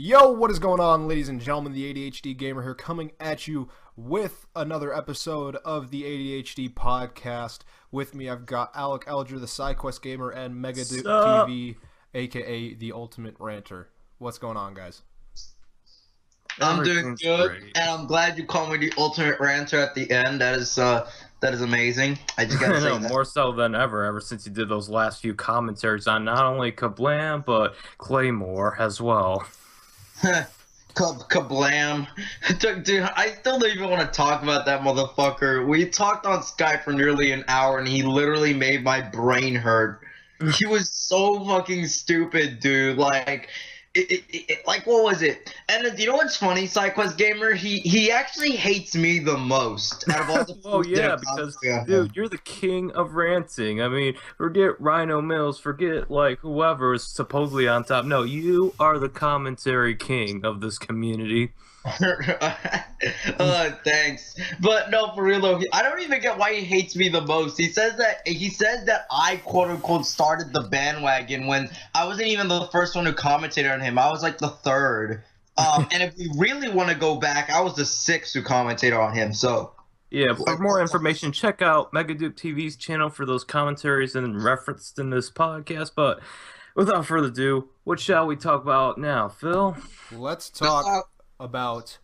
Yo, what is going on, ladies and gentlemen? The ADHD Gamer here, coming at you with another episode of the ADHD Podcast. With me, I've got Alec Alger, the SideQuest Gamer, and MegaDoopTV, aka the Ultimate Ranter. What's going on, guys? I'm doing good, and I'm glad you called me the Ultimate Ranter at the end. That is amazing. I just gotta say that. More so than ever since you did those last few commentaries on not only Kablam, but Claymore as well. Kablam. Dude, I still don't even want to talk about that motherfucker. We talked on Skype for nearly an hour, and he literally made my brain hurt. He was so fucking stupid, dude. Like, like, what was it? And you know what's funny, SideQuest Gamer? He actually hates me the most out of all the Oh yeah, because dude, you're the king of ranting. I mean, forget Rhino Mills, forget like whoever is supposedly on top. No, you are the commentary king of this community. Thanks, but no, for real though, I don't even get why he hates me the most. He says that I quote unquote started the bandwagon when I wasn't even the first one who commentated on him. I was like the third. And if we really want to go back, I was the sixth who commentated on him. So yeah, for more information, check out MegaDoopTV's channel for those commentaries and referenced in this podcast. But without further ado, what shall we talk about now, Phil? Let's talk about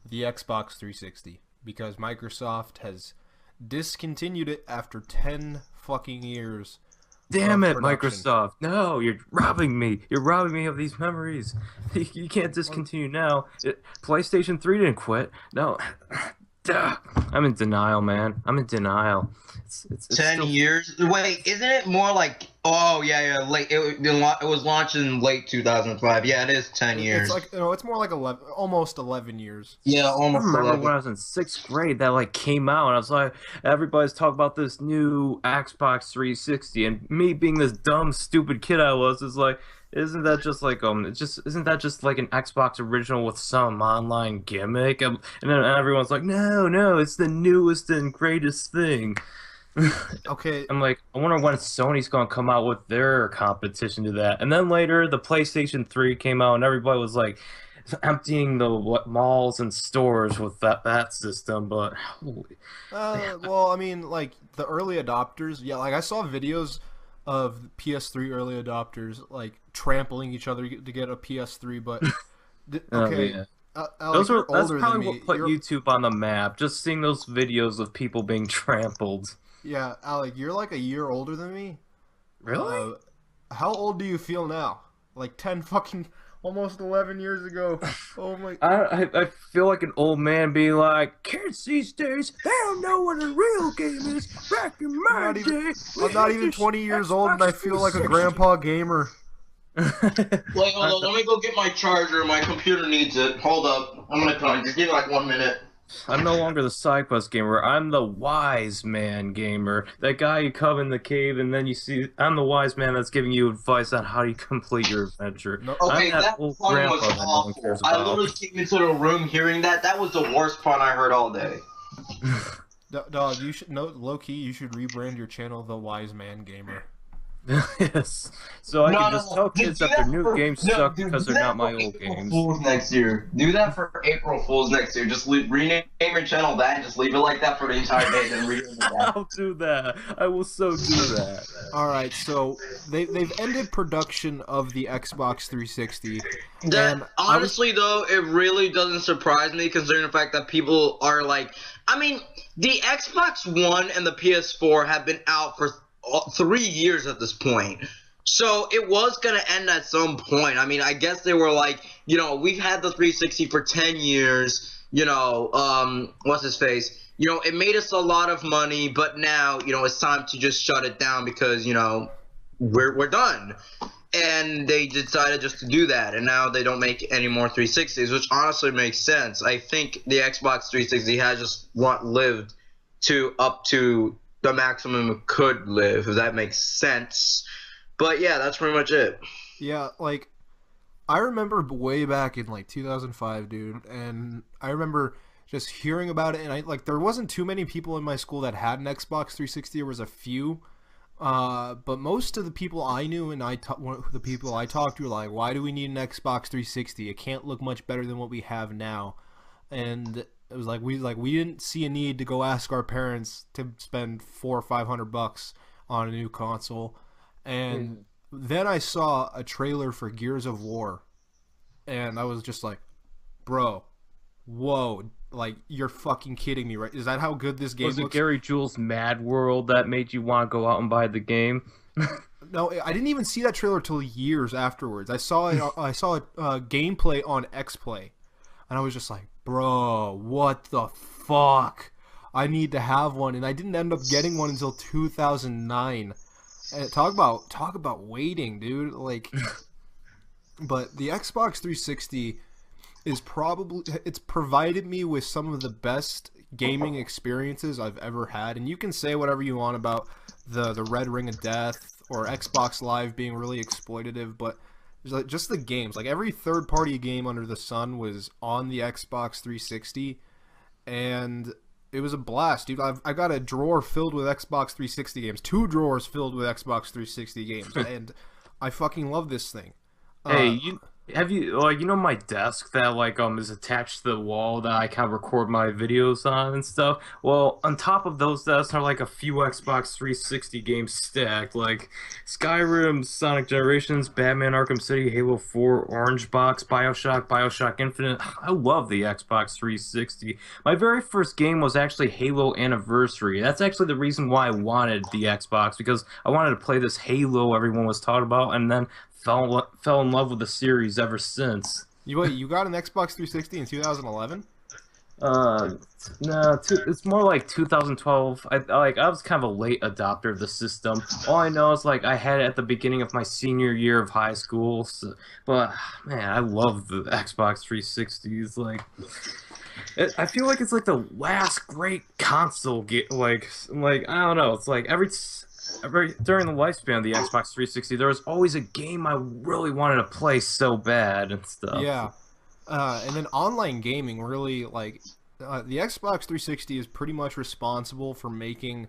the Xbox 360, because Microsoft has discontinued it after 10 fucking years. Damn it, Microsoft. No, you're robbing me. You're robbing me of these memories. You can't discontinue now. PlayStation 3 didn't quit. No. I'm in denial, man. I'm in denial. It's 10 years? Wait, isn't it more like... Oh, yeah, late. It was launched in late 2005. Yeah, it is 10 years. It's like, it's more like almost 11 years. Yeah, almost 11. I remember when I was in 6th grade that like came out, and I was like, everybody's talking about this new Xbox 360, and me being this dumb, stupid kid I was, is like, isn't that just like isn't that just like an Xbox original with some online gimmick? And then everyone's like, no, it's the newest and greatest thing. Okay. I'm like, I wonder when Sony's gonna come out with their competition to that. And then later, the PlayStation 3 came out, and everybody was like emptying the malls and stores with that system. But holy. Well, I mean, like the early adopters. Yeah, like I saw videos of PS3 early adopters like trampling each other to get a PS3. But okay. Yeah. Alex, that's probably what put YouTube on the map. Just seeing those videos of people being trampled. Yeah, Alec, you're like a year older than me. Really? How old do you feel now? Like 10 fucking, almost 11 years ago. Oh my... I feel like an old man being like, kids these days, they don't know what a real game is. Back in my day... I'm not even 20 years old and I feel like a grandpa gamer. Wait, hold on. Let me go get my charger. My computer needs it. Hold up. I'm gonna come. Just give me like 1 minute. I'm no longer the SideQuest gamer. I'm the wise man gamer. That guy you come in the cave and then you see... I'm the wise man that's giving you advice on how you complete your adventure. No, okay, that pun was awful. I literally came into the room hearing that. That was the worst pun I heard all day. Dog, you should... No, low-key, you should rebrand your channel The Wise Man Gamer. Yes. So I can just tell kids that their new games suck because they're not my old games. Fools next year. Do that for April Fools next year. Just rename your channel that and just leave it like that for the entire day. Then rename it that. I'll do that. I will so do that. Alright, so they've ended production of the Xbox 360. Honestly, though, it really doesn't surprise me considering the fact that people are like... I mean, the Xbox One and the PS4 have been out for 3 years at this point. So it was going to end at some point. I mean, I guess they were like, we've had the 360 for 10 years, what's his face? It made us a lot of money, but now, it's time to just shut it down because, we're done. And they decided just to do that, and now they don't make any more 360s, which honestly makes sense. I think the Xbox 360 has just lived up to the maximum it could live, if that makes sense. But yeah, that's pretty much it. Yeah, like, I remember way back in like 2005, dude, and I remember just hearing about it, and there wasn't too many people in my school that had an Xbox 360. There was a few, But most of the people I knew and the people I talked to were like, why do we need an Xbox 360? It can't look much better than what we have now. And it was like we didn't see a need to go ask our parents to spend $400 or $500 on a new console. And then I saw a trailer for Gears of War, and I was just like, bro, whoa, like, you're fucking kidding me, right? Is that how good this game looks? Was it Gary Jules' Mad World that made you want to go out and buy the game? No, I didn't even see that trailer till years afterwards. I saw gameplay on XPlay, and I was just like, bro, what the fuck? I need to have one, and I didn't end up getting one until 2009. And talk about waiting, dude. Like, but the Xbox 360 it's provided me with some of the best gaming experiences I've ever had. And you can say whatever you want about the Red Ring of Death or Xbox Live being really exploitative, but like just the games, like every third-party game under the sun was on the Xbox 360, and it was a blast, dude. I got a drawer filled with Xbox 360 games, 2 drawers filled with Xbox 360 games, and I fucking love this thing. Hey, have you like, you know, my desk that like is attached to the wall that I kind of record my videos on and stuff? Well, on top of those desks are like a few Xbox 360 games stacked, like Skyrim, Sonic Generations, Batman Arkham City, Halo 4, Orange Box, Bioshock Infinite. I love the Xbox 360. My very first game was actually Halo Anniversary. That's actually the reason why I wanted the Xbox, because I wanted to play this Halo everyone was talking about, and then fell in love with the series ever since. You got an Xbox 360 in 2011? No, it's more like 2012. I was kind of a late adopter of the system. All I know is like I had it at the beginning of my senior year of high school. So, but man, I love the Xbox 360. It's like I feel like it's like the last great console. Like I don't know. It's like every during the lifespan of the Xbox 360, there was always a game I really wanted to play so bad and stuff. Yeah, and then online gaming really, like, the Xbox 360 is pretty much responsible for making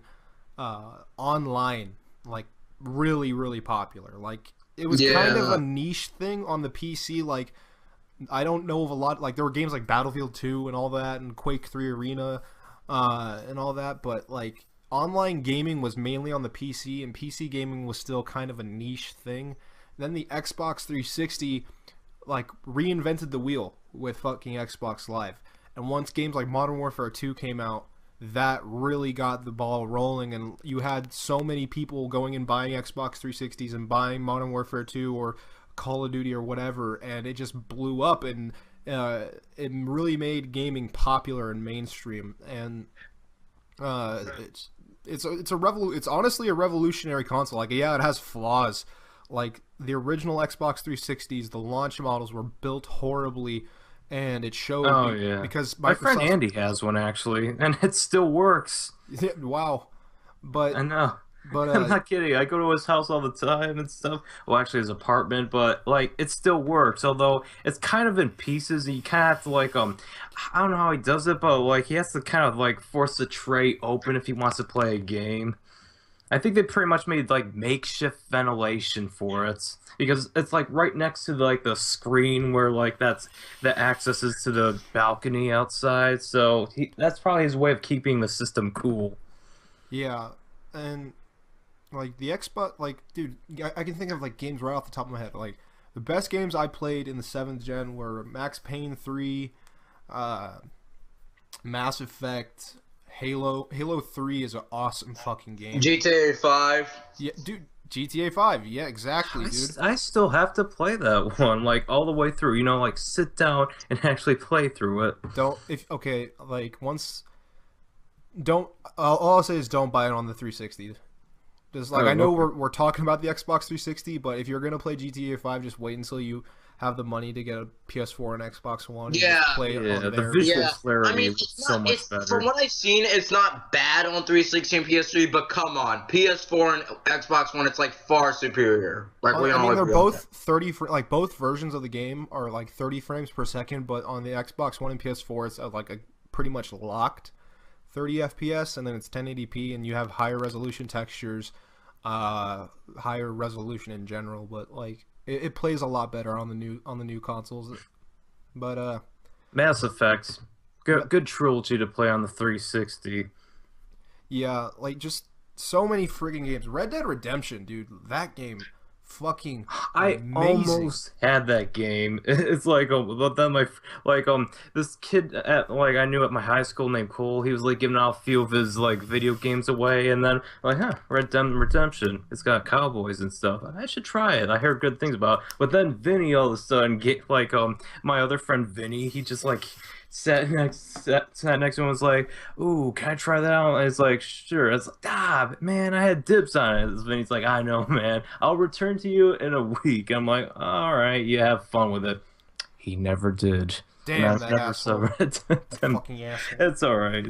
online, like, really, really popular. Like, it was kind of a niche thing on the PC. Like, I don't know of a lot. Like, there were games like Battlefield 2 and all that, and Quake 3 Arena, and all that, but like, online gaming was mainly on the PC, and PC gaming was still kind of a niche thing. Then the Xbox 360 like reinvented the wheel with fucking Xbox Live. And once games like Modern Warfare 2 came out, that really got the ball rolling, and you had so many people going and buying Xbox 360s and buying Modern Warfare 2 or Call of Duty or whatever, and it just blew up, and it really made gaming popular and mainstream. And it's honestly a revolutionary console. Like, yeah, it has flaws. Like, the original Xbox 360s, the launch models were built horribly, and it showed. Oh yeah, because my friend Andy has one actually, and it still works. Yeah, wow, but I know. But I'm not kidding. I go to his house all the time and stuff. Well, actually, his apartment, but like it still works. Although it's kind of in pieces, and you kind of have to like I don't know how he does it, but like he has to kind of like force the tray open if he wants to play a game. I think they pretty much made like makeshift ventilation for it, because it's like right next to like the screen where like that's the accesses to the balcony outside. So that's probably his way of keeping the system cool. Yeah, and like the Xbox, like, dude, I can think of like games right off the top of my head. Like, the best games I played in the 7th gen were Max Payne 3, Mass Effect, Halo 3 is an awesome fucking game. GTA 5. Yeah, dude, GTA 5. Yeah, exactly, dude. I still have to play that one, like, all the way through. You know, like, sit down and actually play through it. All I'll say is don't buy it on the 360. Just like, I know we're talking about the Xbox 360, but if you're gonna play GTA 5, just wait until you have the money to get a PS4 and Xbox One. Yeah, and play it on the there. visual clarity is so much better. From what I've seen, it's not bad on 360 and PS3, but come on, PS4 and Xbox One, it's like far superior. Like, I mean, they're both 30. Like, both versions of the game are like 30 frames per second, but on the Xbox One and PS4, it's like a pretty much locked 30 FPS, and then it's 1080p, and you have higher resolution textures. higher resolution in general, but like it plays a lot better on the new consoles. But Mass Effect, good trilogy to play on the 360. yeah, like just so many friggin' games. Red Dead Redemption, dude, that game, fucking I almost had that game. It's like, but then this kid I knew at my high school named Cole. He was like giving out a few of his like video games away, and then Red Dead Redemption. It's got cowboys and stuff. I should try it. I heard good things about it. But then Vinny all of a sudden my other friend Vinny, he just like sat next to him and was like, "Ooh, can I try that out?" And it's like, "Sure." It's like, man, I had dibs on it. And he's like, "I know, man. I'll return to you in a week." I'm like, "All right, you have fun with it." He never did. Damn, that asshole. Fucking asshole. It's all right.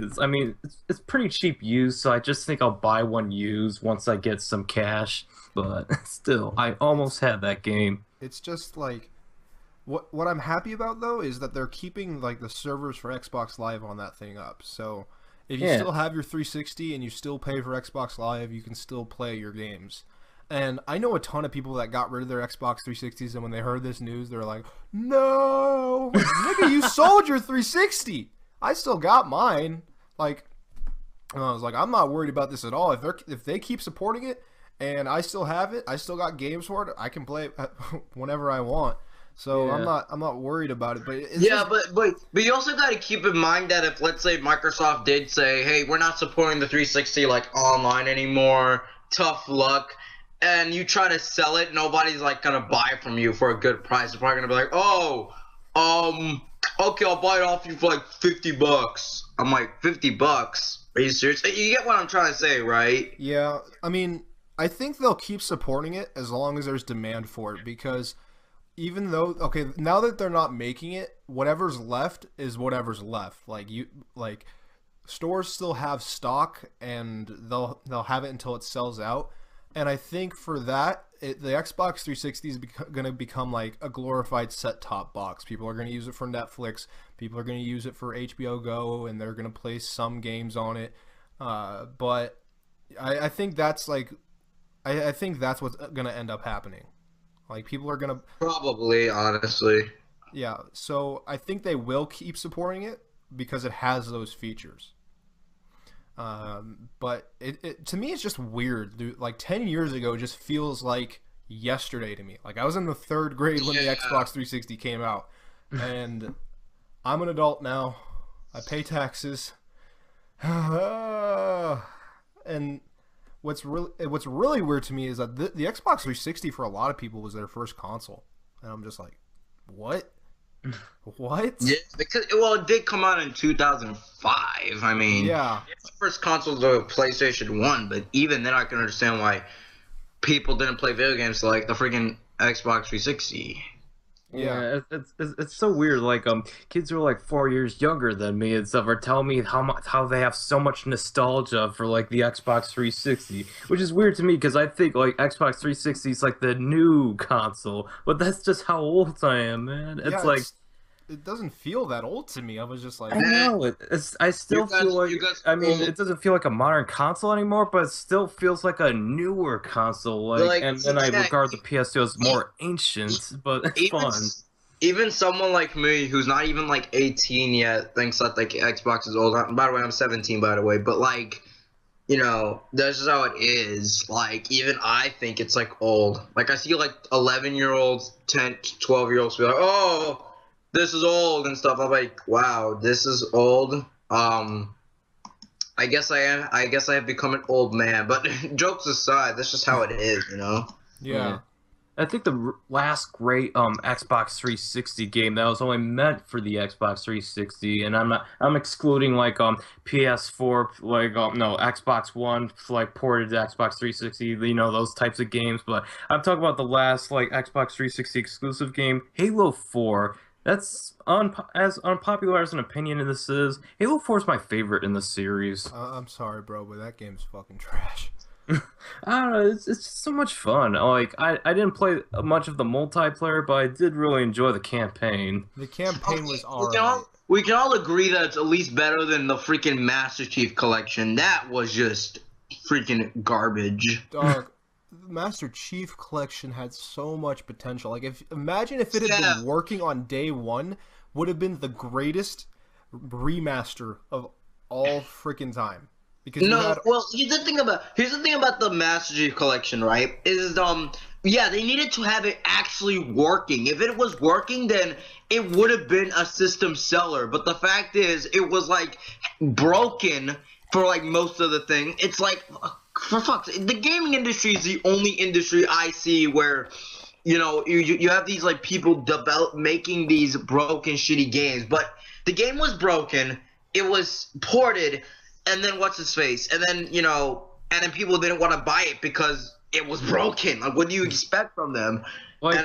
It's pretty cheap used, so I just think I'll buy one used once I get some cash. But still, I almost had that game. It's just like. What I'm happy about though is that they're keeping like the servers for Xbox Live on that thing up. So if you still have your 360 and you still pay for Xbox Live, you can still play your games. And I know a ton of people that got rid of their Xbox 360s, and when they heard this news, they're like, "No, nigga, you sold your 360. I still got mine." Like, and I was like, I'm not worried about this at all. If they keep supporting it and I still have it, I still got games for it. I can play it whenever I want. So yeah. I'm not worried about it, but but you also got to keep in mind that if, let's say, Microsoft did say, "Hey, we're not supporting the 360 like online anymore, tough luck," and you try to sell it, nobody's like gonna buy it from you for a good price. They're probably gonna be like, "Oh, okay, I'll buy it off you for like $50." I'm like, $50? Are you serious? You get what I'm trying to say, right? Yeah, I mean, I think they'll keep supporting it as long as there's demand for it, because even though, okay, now that they're not making it, whatever's left is whatever's left. Like stores still have stock, and they'll have it until it sells out. And I think for that, the Xbox 360 is going to become like a glorified set-top box. People are going to use it for Netflix. People are going to use it for HBO Go, and they're going to play some games on it. But I think that's like, I think that's what's going to end up happening. Like, people are going to... Probably, honestly. Yeah, so I think they will keep supporting it because it has those features. But it to me, it's just weird, dude. Like, 10 years ago just feels like yesterday to me. Like, I was in the 3rd grade when the Xbox 360 came out. And I'm an adult now. I pay taxes. And... What's really weird to me is that the Xbox 360 for a lot of people was their first console, and I'm just like, what? What? Yeah, because it did come out in 2005. I mean, yeah, the first console was the PlayStation 1, but even then, I can understand why people didn't play video games like the freaking Xbox 360. Yeah, it's so weird. Like, kids who are like 4 years younger than me and stuff are telling me how they have so much nostalgia for like the Xbox 360, which is weird to me because I think like Xbox 360 is like the new console, but that's just how old I am, man. It's like it doesn't feel that old to me. I was just like, I know I still feel like it doesn't feel like a modern console anymore, but it still feels like a newer console. Like and then I regard the PS2 as more ancient, but it's fun. Even someone like me who's not even like 18 yet thinks that like Xbox is old. By the way, I'm 17, by the way, but like, you know, that's just how it is. Like, even I think it's like old. Like, I see like 11-year-olds, 10, 12-year-olds be like, "Oh, this is old," and stuff. I'm like, wow, this is old. I guess I have become an old man. But jokes aside, that's just how it is, you know. Yeah. I think the last great Xbox 360 game that was only meant for the Xbox 360, and I'm excluding like PS4, like no, Xbox One, like ported to Xbox 360, you know, those types of games. But I'm talking about the last like Xbox 360 exclusive game, Halo 4. That's as unpopular as an opinion as this is. Halo 4 is my favorite in the series. I'm sorry, bro, but that game's fucking trash. I don't know. It's just so much fun. Like I didn't play much of the multiplayer, but I did really enjoy the campaign. The campaign was alright. We can all agree that it's at least better than the freaking Master Chief Collection. That was just freaking garbage. Dog, Master Chief Collection had so much potential. Like, imagine if it had been working on day one, would have been the greatest remaster of all freaking time. Because here's the thing about the Master Chief Collection, right? Is they needed to have it actually working. If it was working, then it would have been a system seller. But the fact is, it was like broken for like most of the thing. It's like, for fuck's sake, the gaming industry is the only industry I see where, you have these like people making these broken, shitty games. But the game was broken. It was ported. And then what's his face? And then, and then people didn't want to buy it because it was broken. Like, what do you expect from them? Like,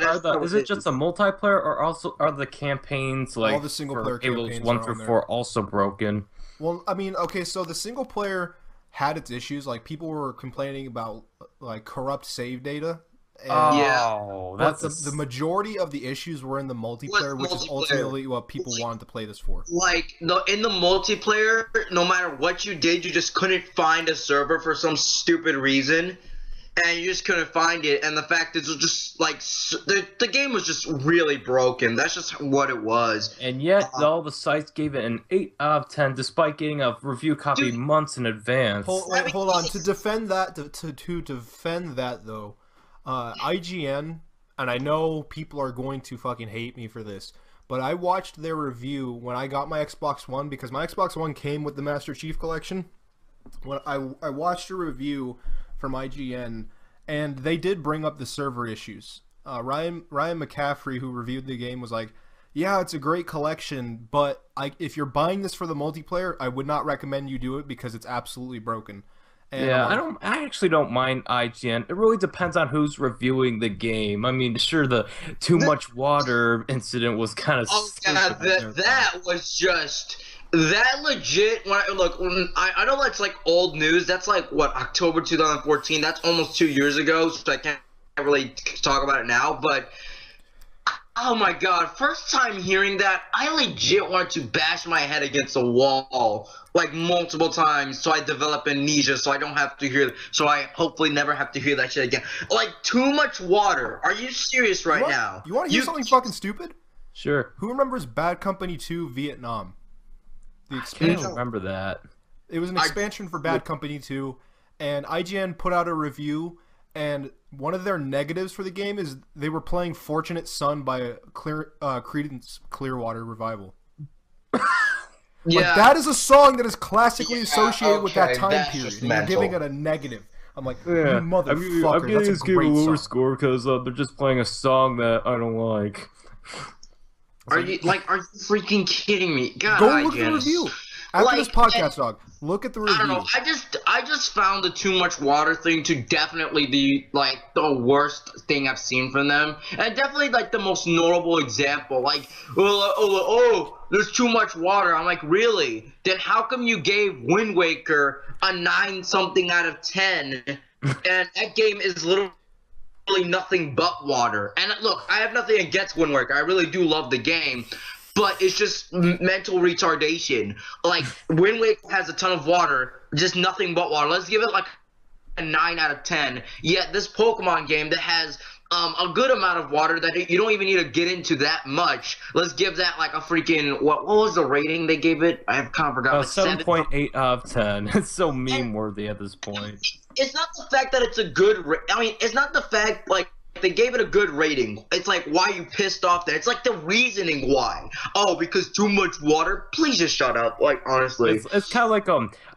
is it just a multiplayer, or also are the campaigns, like, all the single player campaigns 1 through 4 also broken? Well, I mean, okay, so the single player had its issues. Like, people were complaining about like corrupt save data. And, but the majority of the issues were in the multiplayer, which is ultimately what people wanted to play this for. Like, in the multiplayer, no matter what you did, you just couldn't find a server for some stupid reason, and you just couldn't find it. And the fact is, it was just like the game was just really broken. That's just what it was. And yet, all the sites gave it an 8 out of 10, despite getting a review copy months in advance. Hold on. To defend that, to defend that though. IGN, and I know people are going to fucking hate me for this, but I watched their review when I got my Xbox One, because my Xbox One came with the Master Chief Collection. When I watched a review from IGN, and they did bring up the server issues. Ryan McCaffrey, who reviewed the game, was like, yeah, it's a great collection, but if you're buying this for the multiplayer, I would not recommend you do it because it's absolutely broken. And I actually don't mind IGN. It really depends on who's reviewing the game. I mean, sure, the too much water incident was kind of. Oh god, that was just that legit. I know that's like old news. That's like what, October 2014. That's almost 2 years ago. So I can't really talk about it now. But oh my god, first time hearing that, I legit wanted to bash my head against a wall like multiple times, so I develop amnesia, so I don't have to hear, so I hopefully never have to hear that shit again. Like, too much water. Are you serious right now? You want to hear something fucking stupid? Sure. Who remembers Bad Company 2 Vietnam? The I expansion. can't remember that. It was an expansion for Bad Company 2, and IGN put out a review, and one of their negatives for the game is they were playing Fortunate Son by Creedence Clearwater Revival. Yeah, like, that is a song that is classically associated with that time period, and you're giving it a negative. I'm like, you motherfucker, I'm giving this game a lower score because they're just playing a song that I don't like. Are you freaking kidding me? God, go look at the review. After this podcast, dog, look at the review. I don't know. I just found the too much water thing to definitely be like the worst thing I've seen from them, and definitely like the most notable example. Like, there's too much water. I'm like, really? Then how come you gave Wind Waker a 9-something out of 10, and that game is literally nothing but water? And look, I have nothing against Wind Waker. I really do love the game. But it's just mental retardation. Like, Wind Waker has a ton of water, just nothing but water. Let's give it like a 9 out of 10. Yet this Pokemon game that has a good amount of water that you don't even need to get into that much. Let's give that like a freaking what was the rating they gave it? I kind of forgot. 7.8 out of 10. It's so meme worthy at this point. It's not the fact that it's a good. It's not the fact like. They gave it a good rating. It's like, why you pissed off there? It's like the reasoning why. Oh, because too much water? Please just shut up. Like, honestly. It's kind of like,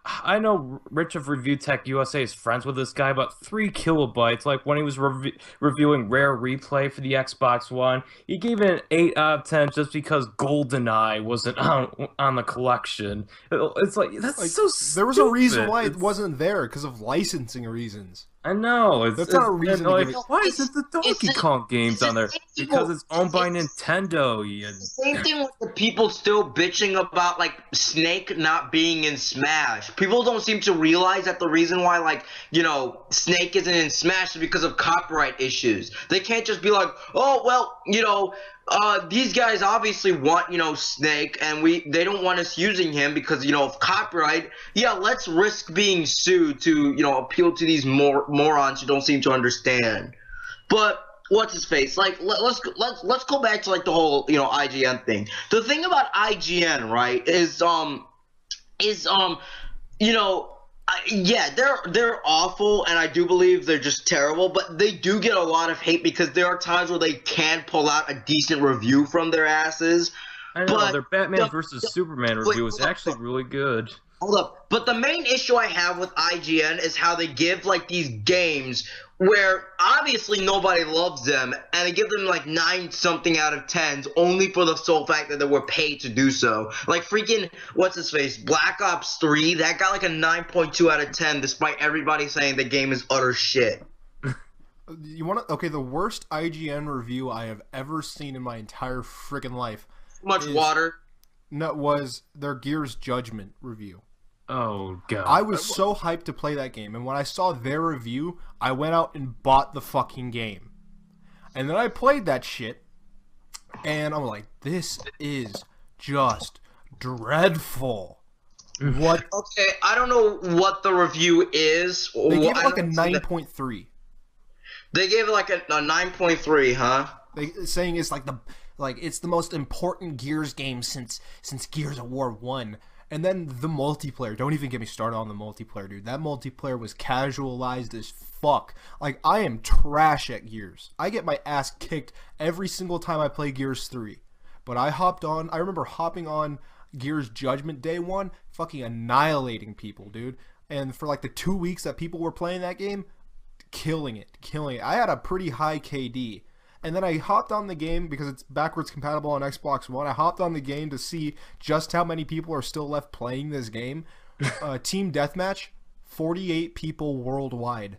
I know Rich of Review Tech USA is friends with this guy, about 3 kilobytes. Like, when he was reviewing Rare Replay for the Xbox One, he gave it an 8 out of 10 just because GoldenEye wasn't on the collection. It's like, that's like, so stupid. There was a reason why it wasn't there, because of licensing reasons. I know. That's not a reason to give it. Why is it the Donkey Kong games on there? Because it's owned by Nintendo. Same thing with the people still bitching about, like, Snake not being in Smash. People don't seem to realize that the reason why, like, Snake isn't in Smash is because of copyright issues. They can't just be like, oh, well, these guys obviously want, Snake, and they don't want us using him because, of copyright. Yeah, let's risk being sued to, appeal to these morons who don't seem to understand. But what's his face? Like, let's go back to like the whole, IGN thing. The thing about IGN, right, is yeah, they're awful, and I do believe they're just terrible, but they do get a lot of hate because there are times where they can pull out a decent review from their asses. I know, their Batman versus Superman review is actually really good. Hold up. But the main issue I have with IGN is how they give, like, these games where obviously nobody loves them, and they give them, like, 9-something out of 10s only for the sole fact that they were paid to do so. Like, freaking, what's-his-face, Black Ops 3, that got, like, a 9.2 out of 10 despite everybody saying the game is utter shit. You want to... Okay, the worst IGN review I have ever seen in my entire freaking life. Too much water. No, was their Gears Judgment review. Oh, God. I was so hyped to play that game, and when I saw their review, I went out and bought the fucking game. And then I played that shit, and I'm like, this is just dreadful. What? Okay, I don't know what the review is. They gave it like a 9.3. They gave it like a 9.3, huh? They saying it's like it's the most important Gears game since Gears of War 1. And then the multiplayer. Don't even get me started on the multiplayer, dude. That multiplayer was casualized as fuck. Like, I am trash at Gears. I get my ass kicked every single time I play Gears 3. But I remember hopping on Gears Judgment Day 1, fucking annihilating people, dude. And for like the 2 weeks that people were playing that game, killing it. I had a pretty high KD. And then I hopped on the game because it's backwards compatible on Xbox One. I hopped on the game to see just how many people are still left playing this game. Team Deathmatch, 48 people worldwide.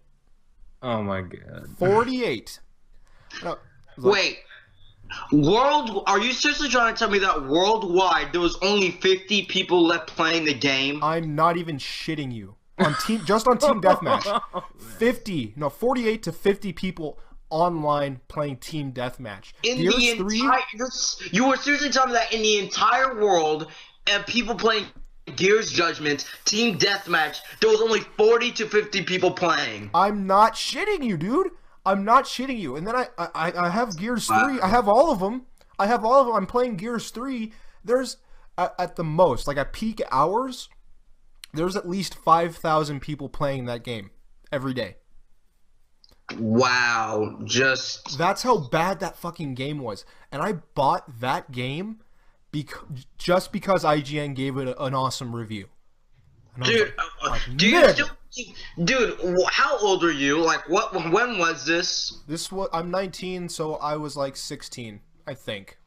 Oh my God. 48. Wait. Are you seriously trying to tell me that worldwide there was only 50 people left playing the game? I'm not even shitting you. Just on Team Deathmatch. 48 to 50 people online playing Team Deathmatch. You were seriously telling me that in the entire world, and people playing Gears Judgment, Team Deathmatch, there was only 40 to 50 people playing. I'm not shitting you, dude. I'm not shitting you. And then I have Gears 3. I have all of them. I'm playing Gears 3. There's, at the most, like at peak hours, there's at least 5,000 people playing that game every day. Wow, that's how bad that fucking game was. And I bought that game just because IGN gave it an awesome review. Dude, how old are you? Like, when was this? I'm 19, so I was like 16, I think.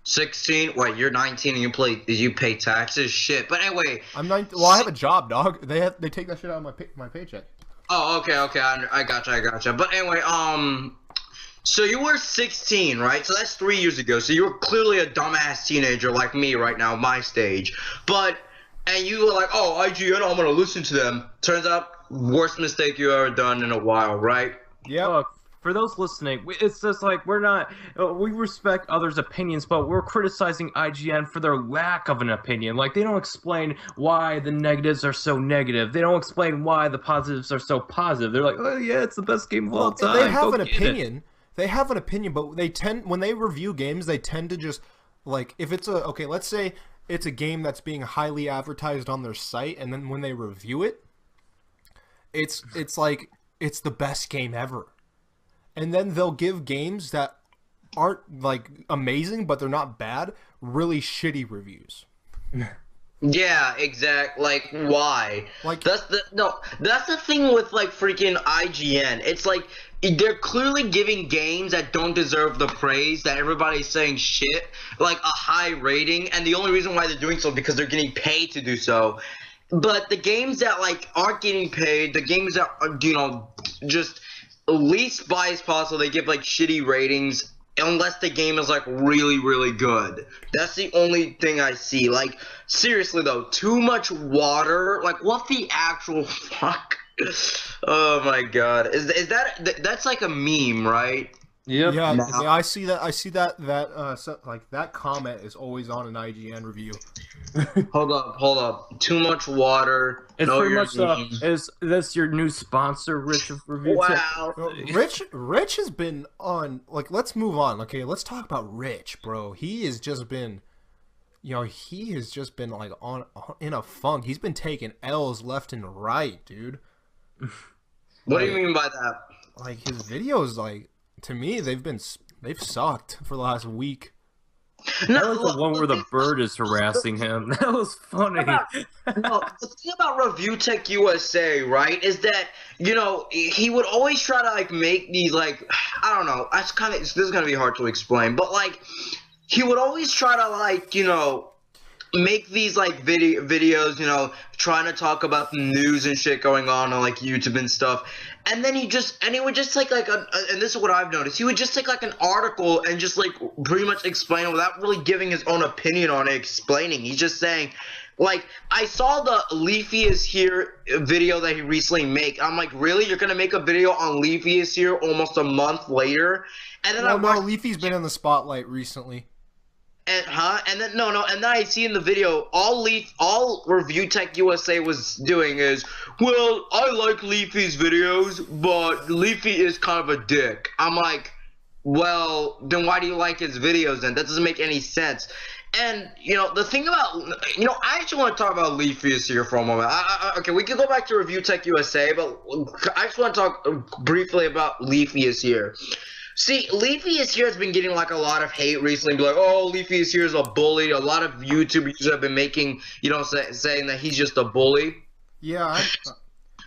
16? Wait, you're 19 and you pay taxes? Shit. But anyway, I'm 19. Well, I have a job, dog. They take that shit out of my paycheck. Oh, okay, I gotcha. But anyway, so you were 16, right? So that's 3 years ago. So you were clearly a dumbass teenager like me right now, my stage. And you were like, oh, IGN, I'm gonna listen to them. Turns out, worst mistake you ever done in a while, right? Yeah. Look, for those listening, it's just like we respect others' opinions, but we're criticizing IGN for their lack of an opinion. Like, they don't explain why the negatives are so negative. They don't explain why the positives are so positive. They're like, oh yeah, it's the best game of all time. They have an opinion. They have an opinion, but when they review games, they tend to just, like, if it's let's say it's a game that's being highly advertised on their site, and then when they review it, it's like it's the best game ever. And then they'll give games that aren't, like, amazing, but they're not bad, really shitty reviews. Yeah, exactly. Like, why? Like, that's the thing with, like, freaking IGN. It's like, they're clearly giving games that don't deserve the praise, that everybody's saying shit, like, a high rating, and the only reason why they're doing so is because they're getting paid to do so. But the games that, like, aren't getting paid, the games that are, just least biased possible, they give, like, shitty ratings unless the game is, like, really, really good. That's the only thing I see. Like, seriously, though, too much water? Like, what the actual fuck? Oh, my God. That's like a meme, right? Yep. Yeah, Nah. I see that. Like that comment is always on an IGN review. Hold up. Too much water. It's Know pretty your much name. is this your new sponsor, Rich of Review Tech? Wow. Rich has been on. Like, let's move on. Okay, let's talk about Rich, bro. He has just been, like on in a funk. He's been taking L's left and right, dude. What do you mean by that? Like his videos, like to me, they've sucked for the last week. I like the one where the bird is harassing him. That was funny. No, the thing about Review Tech USA, right, is that, he would always try to, like, make these, like, I don't know, this is gonna be hard to explain, but, like, he would always try to, like, make these, like, videos, trying to talk about the news and shit going on like, YouTube and stuff. And then he would just take, like, and this is what I've noticed, he would just take, like, an article and just, like, pretty much explain it without really giving his own opinion on it, explaining. He's just saying, like, I saw the Leafy is Here video that he recently made. I'm like, really? You're gonna make a video on Leafy is Here almost a month later? And then Leafy's been in the spotlight recently. And then I see in the video all Review Tech USA was doing is, well, I like Leafy's videos, but Leafy is kind of a dick. I'm like, well, then why do you like his videos then? That doesn't make any sense. And, the thing about, I actually want to talk about Leafy is Here for a moment. Okay, we can go back to Review Tech USA, but I just want to talk briefly about Leafy is Here. See, Leafy is Here has been getting, like, a lot of hate recently. Be like, oh, Leafy is Here is a bully. A lot of YouTube users have been making, saying that he's just a bully. Yeah.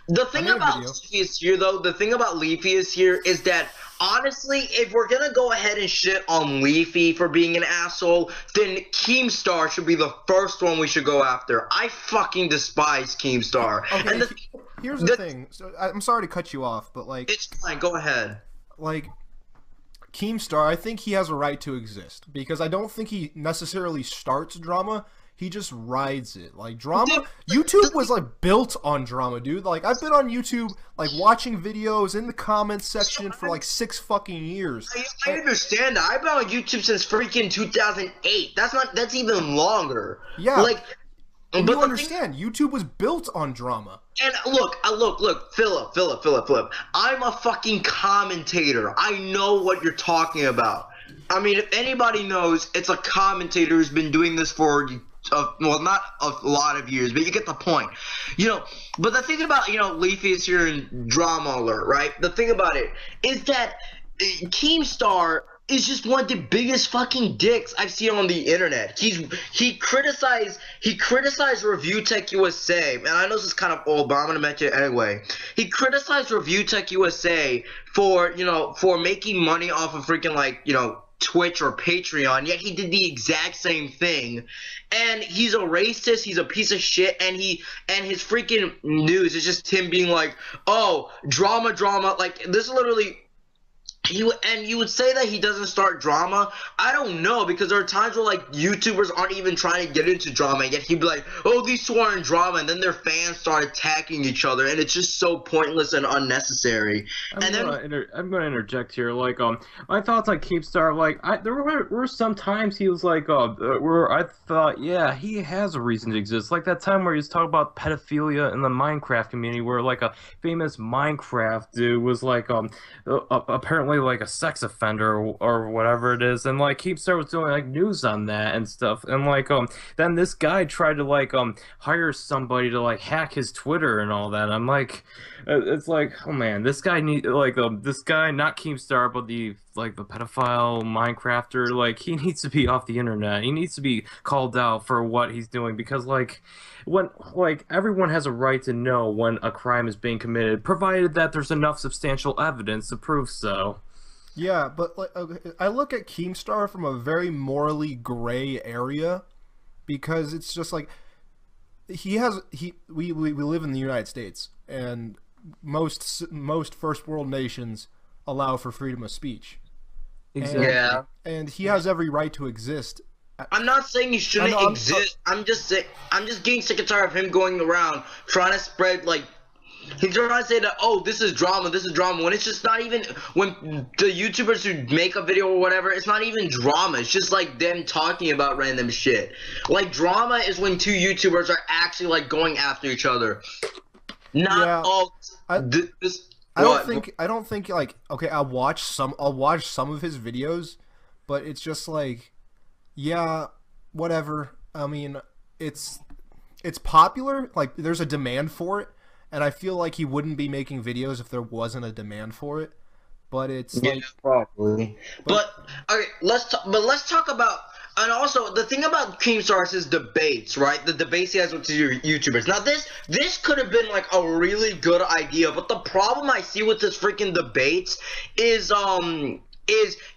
The thing about Leafy is Here, though, is that, honestly, if we're going to go ahead and shit on Leafy for being an asshole, then Keemstar should be the first one we should go after. I fucking despise Keemstar. Okay, And here's the thing. So, I'm sorry to cut you off, but, like... It's fine. Go ahead. Like... Keemstar, I think he has a right to exist because I don't think he necessarily starts drama. He just rides it. Like, drama, YouTube was, like, built on drama, dude. Like, I've been on YouTube, like, watching videos in the comments section for, like, 6 fucking years. I understand that. I've been on YouTube since freaking 2008. That's even longer. Yeah. Like, and you understand, YouTube was built on drama. And look, Philip. I'm a fucking commentator. I know what you're talking about. I mean, if anybody knows, it's a commentator who's been doing this for, well, not a lot of years, but you get the point. But the thing about, Leafy is Here and Drama Alert, right? The thing about it is that Keemstar is just one of the biggest fucking dicks I've seen on the internet. He criticized Review Tech USA, and I know this is kind of old, but I'm gonna mention it anyway. He criticized Review Tech USA for making money off of freaking, like, Twitch or Patreon, yet he did the exact same thing. And he's a racist, he's a piece of shit, and his freaking news is just him being like, oh, drama, like, this is literally... You would say that he doesn't start drama. I don't know, because there are times where, like, YouTubers aren't even trying to get into drama, and yet he'd be like, oh, these two are in drama, and then their fans start attacking each other, and it's just so pointless and unnecessary. I'm gonna interject here. Like, my thoughts on Keemstar, like, there were some times he was like, where I thought, yeah, he has a reason to exist. Like that time where he was talking about pedophilia in the Minecraft community, where, like, a famous Minecraft dude was like, apparently, like, a sex offender or whatever it is, and, like, Keemstar was doing, like, news on that and stuff, and, like, then this guy tried to, like, hire somebody to, like, hack his Twitter and all that, and I'm like, it's like, oh man, this guy this guy, not Keemstar, but the pedophile Minecrafter, like, he needs to be off the internet. He needs to be called out for what he's doing, because, like, everyone has a right to know when a crime is being committed, provided that there's enough substantial evidence to prove so. Yeah, but, like, okay, I look at Keemstar from a very morally gray area, because it's just like we live in the United States, and most first world nations allow for freedom of speech. Exactly. Yeah. And he has every right to exist. I'm not saying he shouldn't exist. I'm just getting sick and tired of him going around trying to spread, like, He's trying to say that, oh, this is drama, when it's just not even, when the YouTubers who make a video or whatever, it's not even drama, it's just like them talking about random shit. Like, drama is when two YouTubers are actually like going after each other. Not all this. I don't think like, okay, I'll watch some of his videos, but it's just like, yeah, whatever. I mean, it's popular, like there's a demand for it, and I feel like he wouldn't be making videos if there wasn't a demand for it. But it's like, probably. But okay, let's talk about. And also, the thing about Keemstar is his debates, right? The debates he has with YouTubers. Now, this could have been, like, a really good idea, but the problem I see with this freaking debates is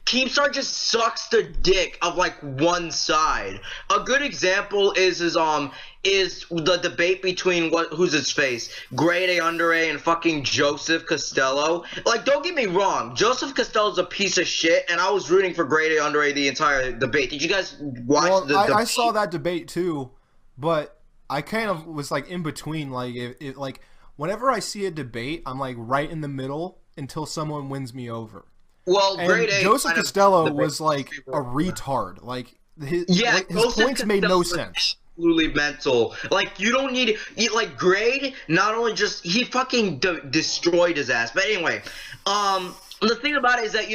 Keemstar just sucks the dick of, like, one side. A good example is the debate between who's his face? Grade A, Under A, and fucking Joseph Costello. Like, don't get me wrong, Joseph Costello's a piece of shit, and I was rooting for Grade A, Under A the entire debate. Did you guys watch the debate? I saw that debate too, but I kind of was like in between. Like, like whenever I see a debate, I'm like right in the middle until someone wins me over. Well, and Grade A, Joseph Costello was like a retard. Like his points made no sense. Absolutely mental. Like, you don't need like Grade. Not only just he fucking destroyed his ass. But anyway, the thing about it is that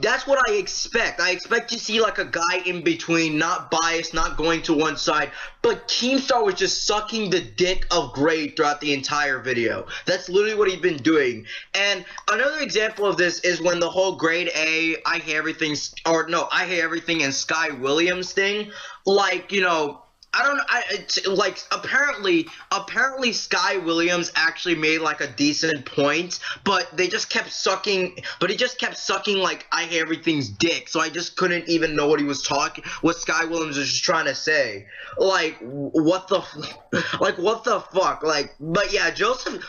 that's what I expect. I expect to see like a guy in between, not biased, not going to one side. But Keemstar was just sucking the dick of Grade throughout the entire video. That's literally what he's been doing. And another example of this is when the whole Grade A, I Hate Everything, I Hate Everything and Sky Williams thing. Like, apparently Sky Williams actually made like a decent point, but he just kept sucking like I Hate Everything's dick, so I just couldn't even know what Sky Williams was just trying to say. Like, what the fuck? Like, but yeah, Joseph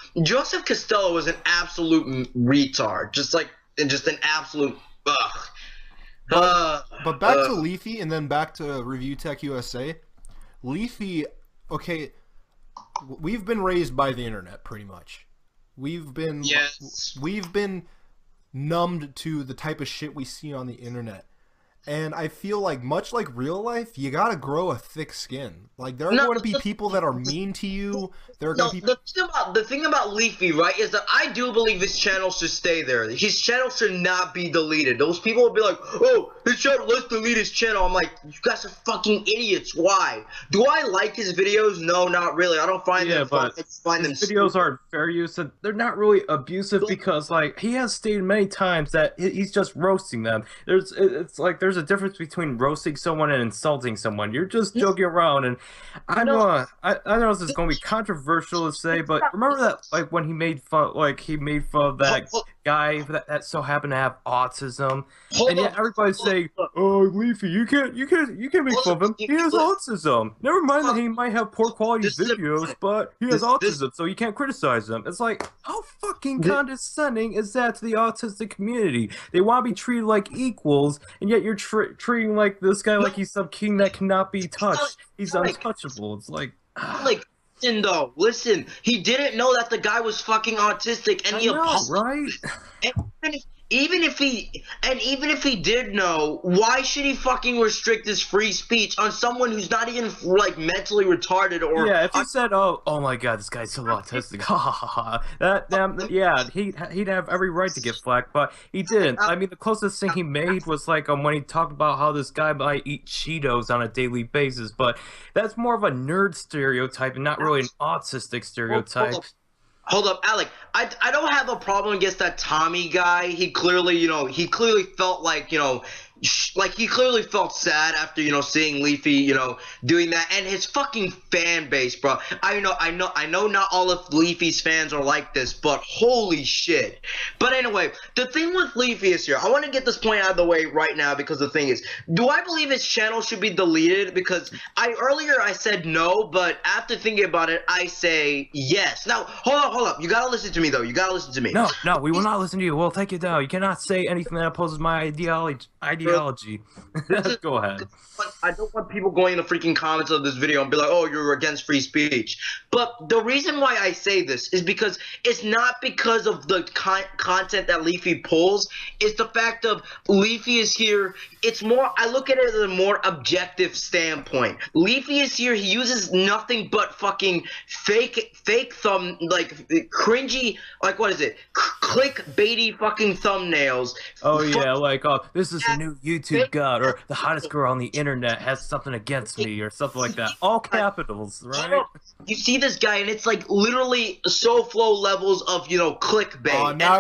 Costello was an absolute retard. Just an absolute ugh. But back to Leafy and then back to Review Tech USA. Leafy, okay, we've been raised by the internet pretty much. We've been numbed to the type of shit we see on the internet. And I feel like, much like real life, you gotta grow a thick skin. Like, there are going to be people that are mean to you. There are going to be the thing about Leafy, right, is that I do believe his channel should stay there. His channel should not be deleted. Those people will be like, oh, his channel, let's delete his channel. I'm like, you guys are fucking idiots. Why? Do I like his videos? No, not really. I don't find them fun. I find them videos aren't fair use. They're not really abusive because, like, he has stated many times that he's just roasting them. There's a difference between roasting someone and insulting someone. You're just joking around, and I know this is going to be controversial to say, but remember that, like, when he made fun of that guy that so happened to have autism, and yet everybody's saying, "Oh, Leafy, you can't make fun of him. He has autism. Never mind that he might have poor quality videos, but he has autism, so you can't criticize him." It's like, how fucking condescending is that to the autistic community? They want to be treated like equals, and yet you're treating like this guy like he's some king that cannot be touched. He's untouchable. It's like, listen, he didn't know that the guy was fucking autistic, and right? And even if he did know, why should he fucking restrict his free speech on someone who's not even like mentally retarded? Or if he said, oh my god, this guy's so autistic, ha ha ha, he'd have every right to get flack, but he didn't. I mean, the closest thing he made was like when he talked about how this guy might eat Cheetos on a daily basis, but that's more of a nerd stereotype and not really an autistic stereotype. Hold up, Alec. I don't have a problem against that Tommy guy. He clearly felt like, he clearly felt sad after, seeing Leafy, doing that, and his fucking fan base, bro. I know not all of Leafy's fans are like this, but holy shit. But anyway, the thing with Leafy is here. I want to get this point out of the way right now, because the thing is, do I believe his channel should be deleted? Because earlier I said no, but after thinking about it, I say yes. Now, hold up. You gotta listen to me, though. You gotta listen to me. No, we will not listen to you. We'll take you down. You cannot say anything that opposes my ideology. ideology. Go ahead. I don't want people going in the freaking comments of this video and be like, oh, you're against free speech. But the reason why I say this is because it's not because of the content that Leafy pulls. It's the fact of Leafy is here. It's more, I look at it as a more objective standpoint. Leafy is here. He uses nothing but fucking fake cringy, like, what is it? Clickbaity fucking thumbnails. Oh yeah, like, oh, this is the new YouTube god, or the hottest girl on the internet has something against me, or something like that. All capitals, right? You see this guy, and it's like literally so flow levels of, you know, clickbait. Oh, now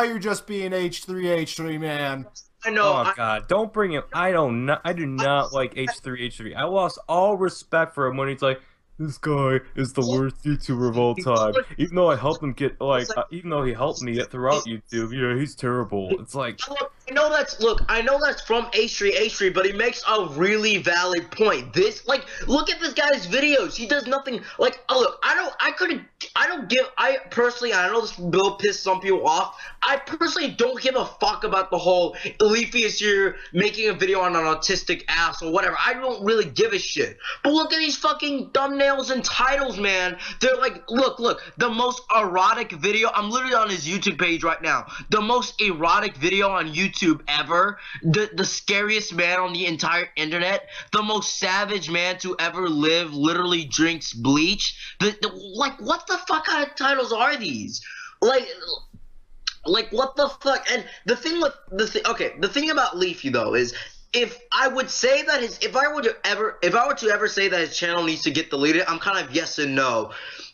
you're just being H3, man. I know. Oh god, don't bring him. I do not like H3. I lost all respect for him when he's like, this guy is the worst YouTuber of all time. Even though I helped him get, like, even though he helped me get throughout YouTube, yeah, he's terrible. It's like, I know that's from H3, but he makes a really valid point. This, like, look at this guy's videos. He does nothing. Like, look, I personally, I know this will piss some people off. I personally don't give a fuck about the whole Leafy is here making a video on an autistic ass or whatever. I don't really give a shit. But look at these fucking thumbnails and titles, man. They're like, look, the most erotic video. I'm literally on his YouTube page right now. The most erotic video on YouTube ever. The scariest man on the entire internet. The most savage man to ever live. Literally drinks bleach. Like, what the fuck kind of titles are these? Like, what the fuck? And the thing with the thing about Leafy though is, if I were to ever say that his channel needs to get deleted, I'm kind of yes and no.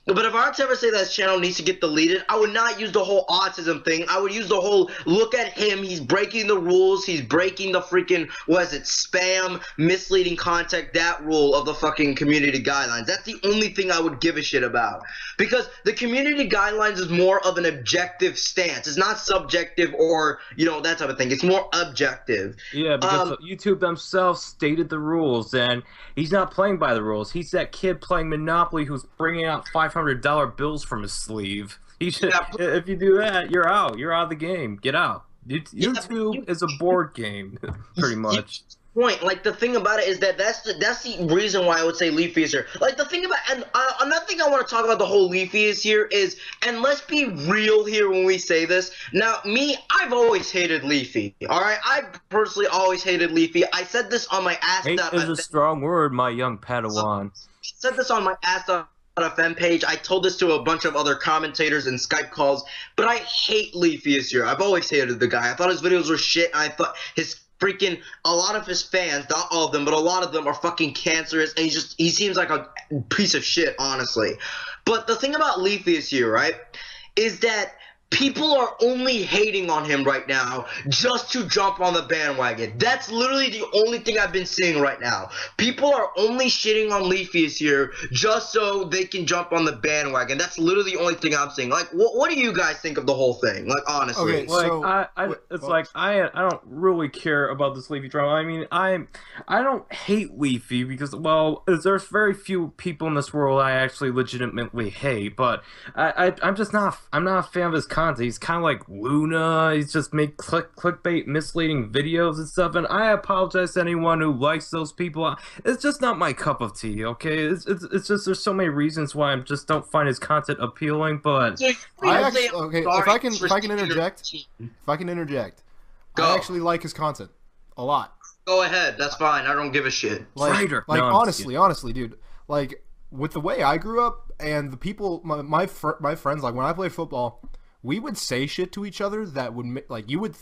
But if I were to ever say that his channel needs to get deleted, I would not use the whole autism thing. I would use the whole, look at him, he's breaking the rules, he's breaking the freaking, spam, misleading content, that rule of the fucking community guidelines. That's the only thing I would give a shit about. Because the community guidelines is more of an objective stance. It's not subjective or, you know, that type of thing. It's more objective. Yeah, because YouTube themselves stated the rules, and he's not playing by the rules. He's that kid playing Monopoly who's bringing out $500 bills from his sleeve. He should. If you do that, you're out. You're out of the game. Get out. YouTube is a board game, pretty much. Point. Like, the thing about it is that that's the reason why I would say Leafy is here. Like, the thing about, and another thing I want to talk about the whole Leafy is here is, and let's be real here when we say this. Now, I've always hated Leafy. All right, I personally always hated Leafy. I said this on my Ask. Hate is a strong word, my young Padawan. I said this on my Ask.fm page. I told this to a bunch of other commentators and Skype calls, but I hate Leafy this year. I've always hated the guy. I thought his videos were shit, and I thought a lot of his fans, not all of them, but a lot of them are fucking cancerous, and he seems like a piece of shit, honestly. But the thing about Leafy this year, right, is that people are only hating on him right now just to jump on the bandwagon. That's literally the only thing I've been seeing right now. People are only shitting on Leafy this year just so they can jump on the bandwagon. That's literally the only thing I'm seeing. Like, what do you guys think of the whole thing? Like, honestly. Okay, so, I don't really care about this Leafy drama. I mean, I don't hate Leafy because, well, there's very few people in this world I actually legitimately hate, but I'm not a fan of his content. He's kind of like Luna. He's just make clickbait, misleading videos and stuff. And I apologize to anyone who likes those people. It's just not my cup of tea. Okay, it's just there's so many reasons why I just don't find his content appealing. But if I can interject, Go. I actually like his content a lot. Go ahead. That's fine. I don't give a shit. Like honestly, dude. Like, with the way I grew up and the people, my friends, like, when I play football, we would say shit to each other that would, like, you would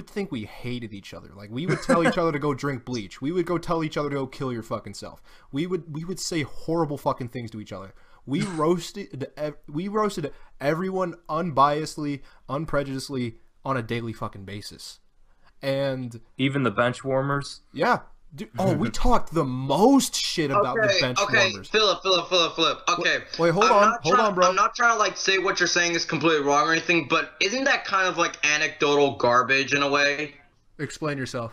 think we hated each other. Like, we would tell each other to go drink bleach. We would go tell each other to go kill your fucking self. We would say horrible fucking things to each other. We roasted everyone unbiasedly, unprejudicedly on a daily fucking basis. And even the bench warmers? Yeah. Dude, we talked the most shit about the bench warmers. Philip. Okay. Wait, hold on, bro. I'm not trying to, like, say what you're saying is completely wrong or anything, but isn't that kind of like anecdotal garbage in a way? Explain yourself.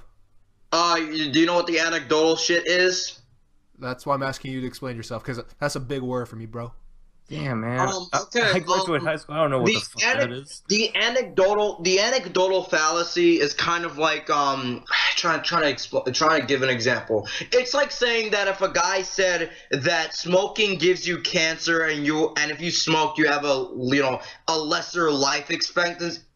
Do you know what the anecdotal shit is? That's why I'm asking you to explain yourself, because that's a big word for me, bro. Damn, man. Okay. I graduated high school. I don't know what the fuck that is. The anecdotal fallacy is kind of like trying to give an example. It's like saying that if a guy said that smoking gives you cancer and if you smoke you have a lesser life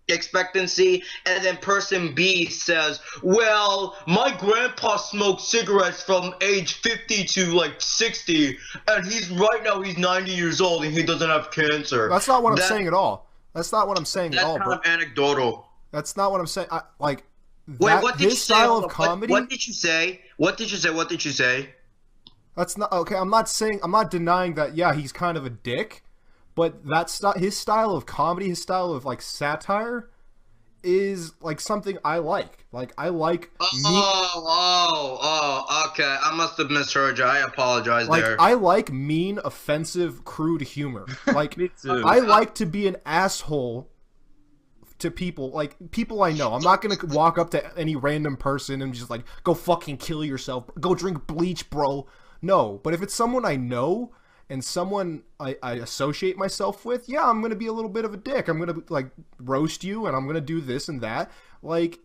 expectancy, and then person B says, well, my grandpa smoked cigarettes from age 50 to like 60, and he's 90 years old and he doesn't have cancer. That's not what I'm saying at all. That's not what I'm saying at all, bro. That's kind of anecdotal. That's not what I'm saying. Wait, what did you say? Style of comedy. What did you say? What did you say? That's not okay. I'm not denying that. Yeah, he's kind of a dick. But that's not his style of comedy. His style of like satire is like something I like. Like I like. Okay. I must have misheard you. I apologize. Like there. I like mean, offensive, crude humor. Like Me too. I like to be an asshole to people. Like people I know. I'm not gonna walk up to any random person and just like go fucking kill yourself. Go drink bleach, bro. No. But if it's someone I know. And someone I associate myself with, yeah, I'm gonna be a little bit of a dick. I'm gonna like roast you, and I'm gonna do this and that. Like,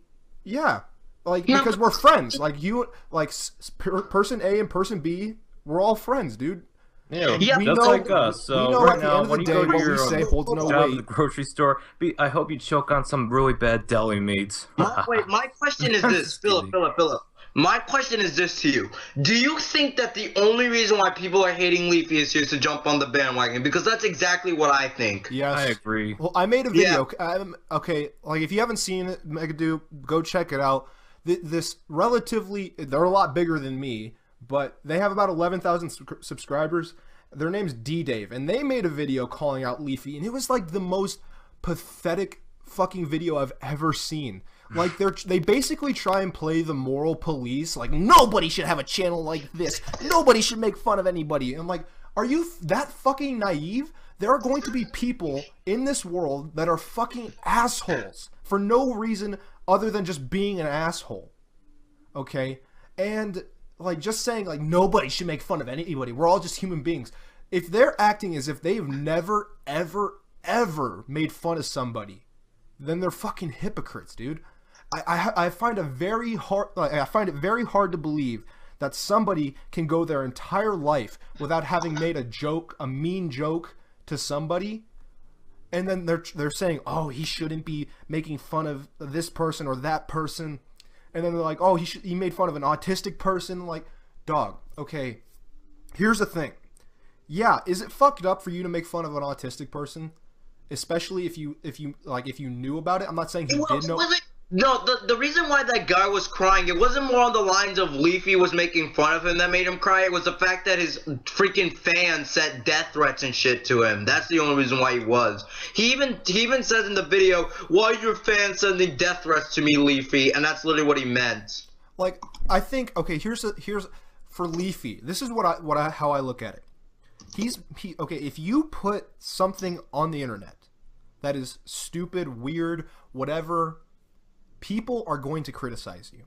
yeah, like because we're friends. Like you, like person A and person B, we're all friends, dude. Yeah, we just know, like us. So we know right at the now, end of when the you day, go to what your we say holds no job at weight. the grocery store, I hope you choke on some really bad deli meats. Wait, my question is this, Philip. My question is this to you. Do you think that the only reason why people are hating Leafy is just to jump on the bandwagon? Because that's exactly what I think. Yes. I agree. Well, I made a video. Yeah. Okay, like if you haven't seen it, MegaDoop, go check it out. This relatively, they're a lot bigger than me, but they have about 11,000 subscribers. Their name's D-Dave, and they made a video calling out Leafy, and it was like the most pathetic fucking video I've ever seen. Like they basically try and play the moral police, like nobody should have a channel like this. Nobody should make fun of anybody. And I'm like, are you that fucking naive? There are going to be people in this world that are fucking assholes for no reason other than just being an asshole. Okay? And like just saying like nobody should make fun of anybody. We're all just human beings. If they're acting as if they've never ever made fun of somebody, then they're fucking hypocrites, dude. I find it very hard to believe that somebody can go their entire life without having made a mean joke to somebody, and then they're saying, oh, he shouldn't be making fun of this person or that person, and then they're like, oh, he made fun of an autistic person. Like, dog, okay, here's the thing. Yeah, is it fucked up for you to make fun of an autistic person? Especially if you knew about it. I'm not saying he did know. No, the reason why that guy was crying, it wasn't more on the lines of Leafy was making fun of him that made him cry. It was the fact that his freaking fans said death threats and shit to him. That's the only reason why he was. He even says in the video, why are your fans sending death threats to me, Leafy? And that's literally what he meant. Like, I think, okay, here's for Leafy. This is how I look at it. Okay, if you put something on the internet that is stupid, weird, whatever, people are going to criticize you.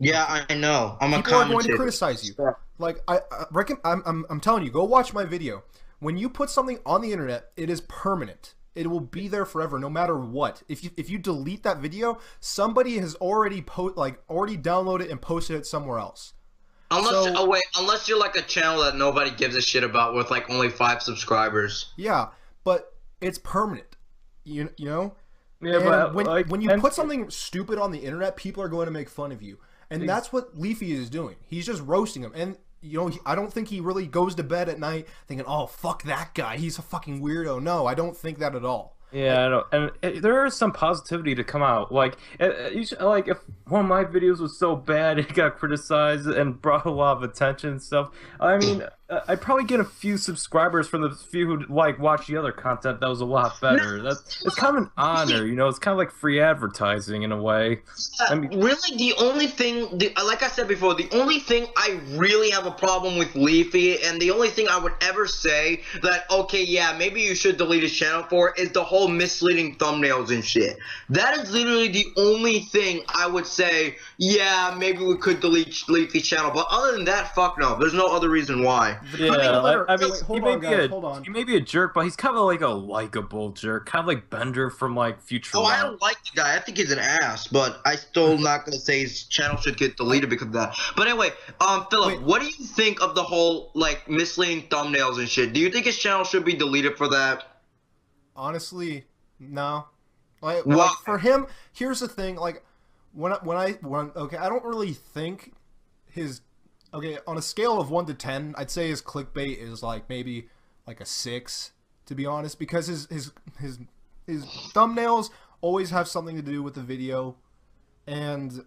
Yeah, I know. People are going to criticize you. Like I'm telling you, go watch my video. When you put something on the internet, it is permanent. It will be there forever, no matter what. If you delete that video, somebody has already downloaded and posted it somewhere else. Unless you're like a channel that nobody gives a shit about with like only 5 subscribers. Yeah, but it's permanent. You know? Yeah, and but when you put something stupid on the internet, people are going to make fun of you. And that's what Leafy is doing. He's just roasting him. And I don't think he really goes to bed at night thinking, "Oh, fuck that guy. He's a fucking weirdo." No, I don't think that at all. Yeah, I know. And there is some positivity to come out. Like if one of my videos was so bad, it got criticized and brought a lot of attention and stuff. I mean, I'd probably get a few subscribers from the few who watch the other content that was a lot better. It's kind of an honor, It's kind of like free advertising in a way. I mean, really, the only thing, like I said before, the only thing I really have a problem with Leafy, and the only thing I would ever say that, okay, yeah, maybe you should delete his channel for, is the whole misleading thumbnails and shit. That is literally the only thing I would say, yeah, maybe we could delete Leafy's channel. But other than that, fuck no. There's no other reason why. The Yeah, people that are, I mean, wait, he hold may on, be guys, hold on. he may be a jerk, but he's kind of like a likable jerk, kind of like Bender from like Futurama. Oh, I don't like the guy. I think he's an ass, but I still not gonna say his channel should get deleted because of that. But anyway, Philip, Wait. what do you think of the whole like misleading thumbnails and shit? Do you think his channel should be deleted for that? Honestly, no. Like Why? for him, here's the thing. Like when okay, I don't really think his on a scale of 1 to 10, I'd say his clickbait is like maybe like a 6, to be honest, because his thumbnails always have something to do with the video, and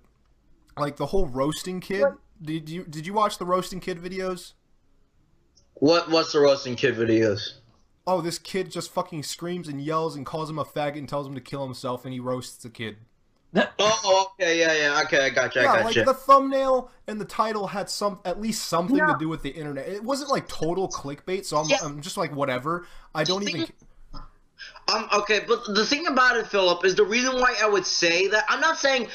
like the whole roasting kid. Did you watch the roasting kid videos? What's the roasting kid videos? Oh, this kid just fucking screams and yells and calls him a faggot and tells him to kill himself, and he roasts the kid. Oh, okay, yeah, okay, I gotcha. Like the thumbnail and the title had at least something to do with the internet. It wasn't like total clickbait, so I'm just like whatever. I don't even. Okay, but the thing about it, Philip, is the reason why I would say that I'm not saying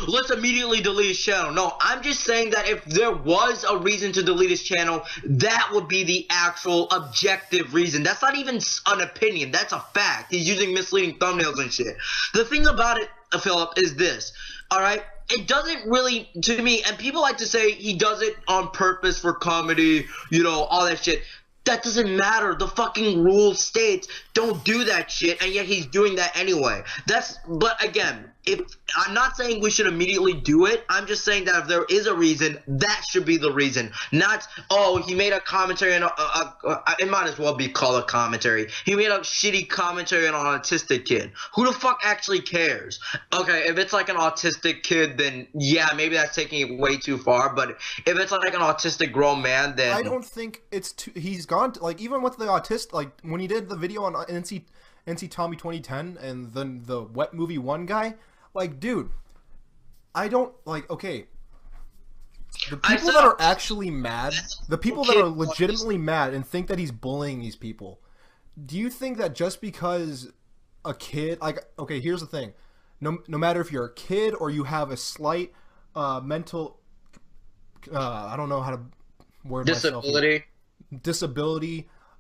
let's immediately delete his channel. No, I'm just saying that if there was a reason to delete his channel, that would be the actual objective reason. That's not even an opinion. That's a fact. He's using misleading thumbnails and shit. The thing about it, Philip, is this. All right? It doesn't really, to me, and people like to say he does it on purpose for comedy, all that shit. That doesn't matter. The fucking rule states don't do that shit, and yet he's doing that anyway. But again, I'm not saying we should immediately do it. I'm just saying that if there is a reason, that should be the reason. Not, he made a commentary, and it might as well be called a commentary. He made a shitty commentary on an autistic kid. Who the fuck actually cares? Okay, if it's like an autistic kid, then yeah, maybe that's taking it way too far. But if it's like an autistic grown man, then I don't think it's too. He's gone to, like, even with the autist, like when he did the video on NC Tommy 2010 and then the Wet Movie 1 guy. Like, dude, I don't, like, okay, the people that are actually mad, the people that are legitimately mad and think that he's bullying these people, do you think that just because a kid, like, okay, here's the thing, no matter if you're a kid or you have a slight mental, I don't know how to word disability,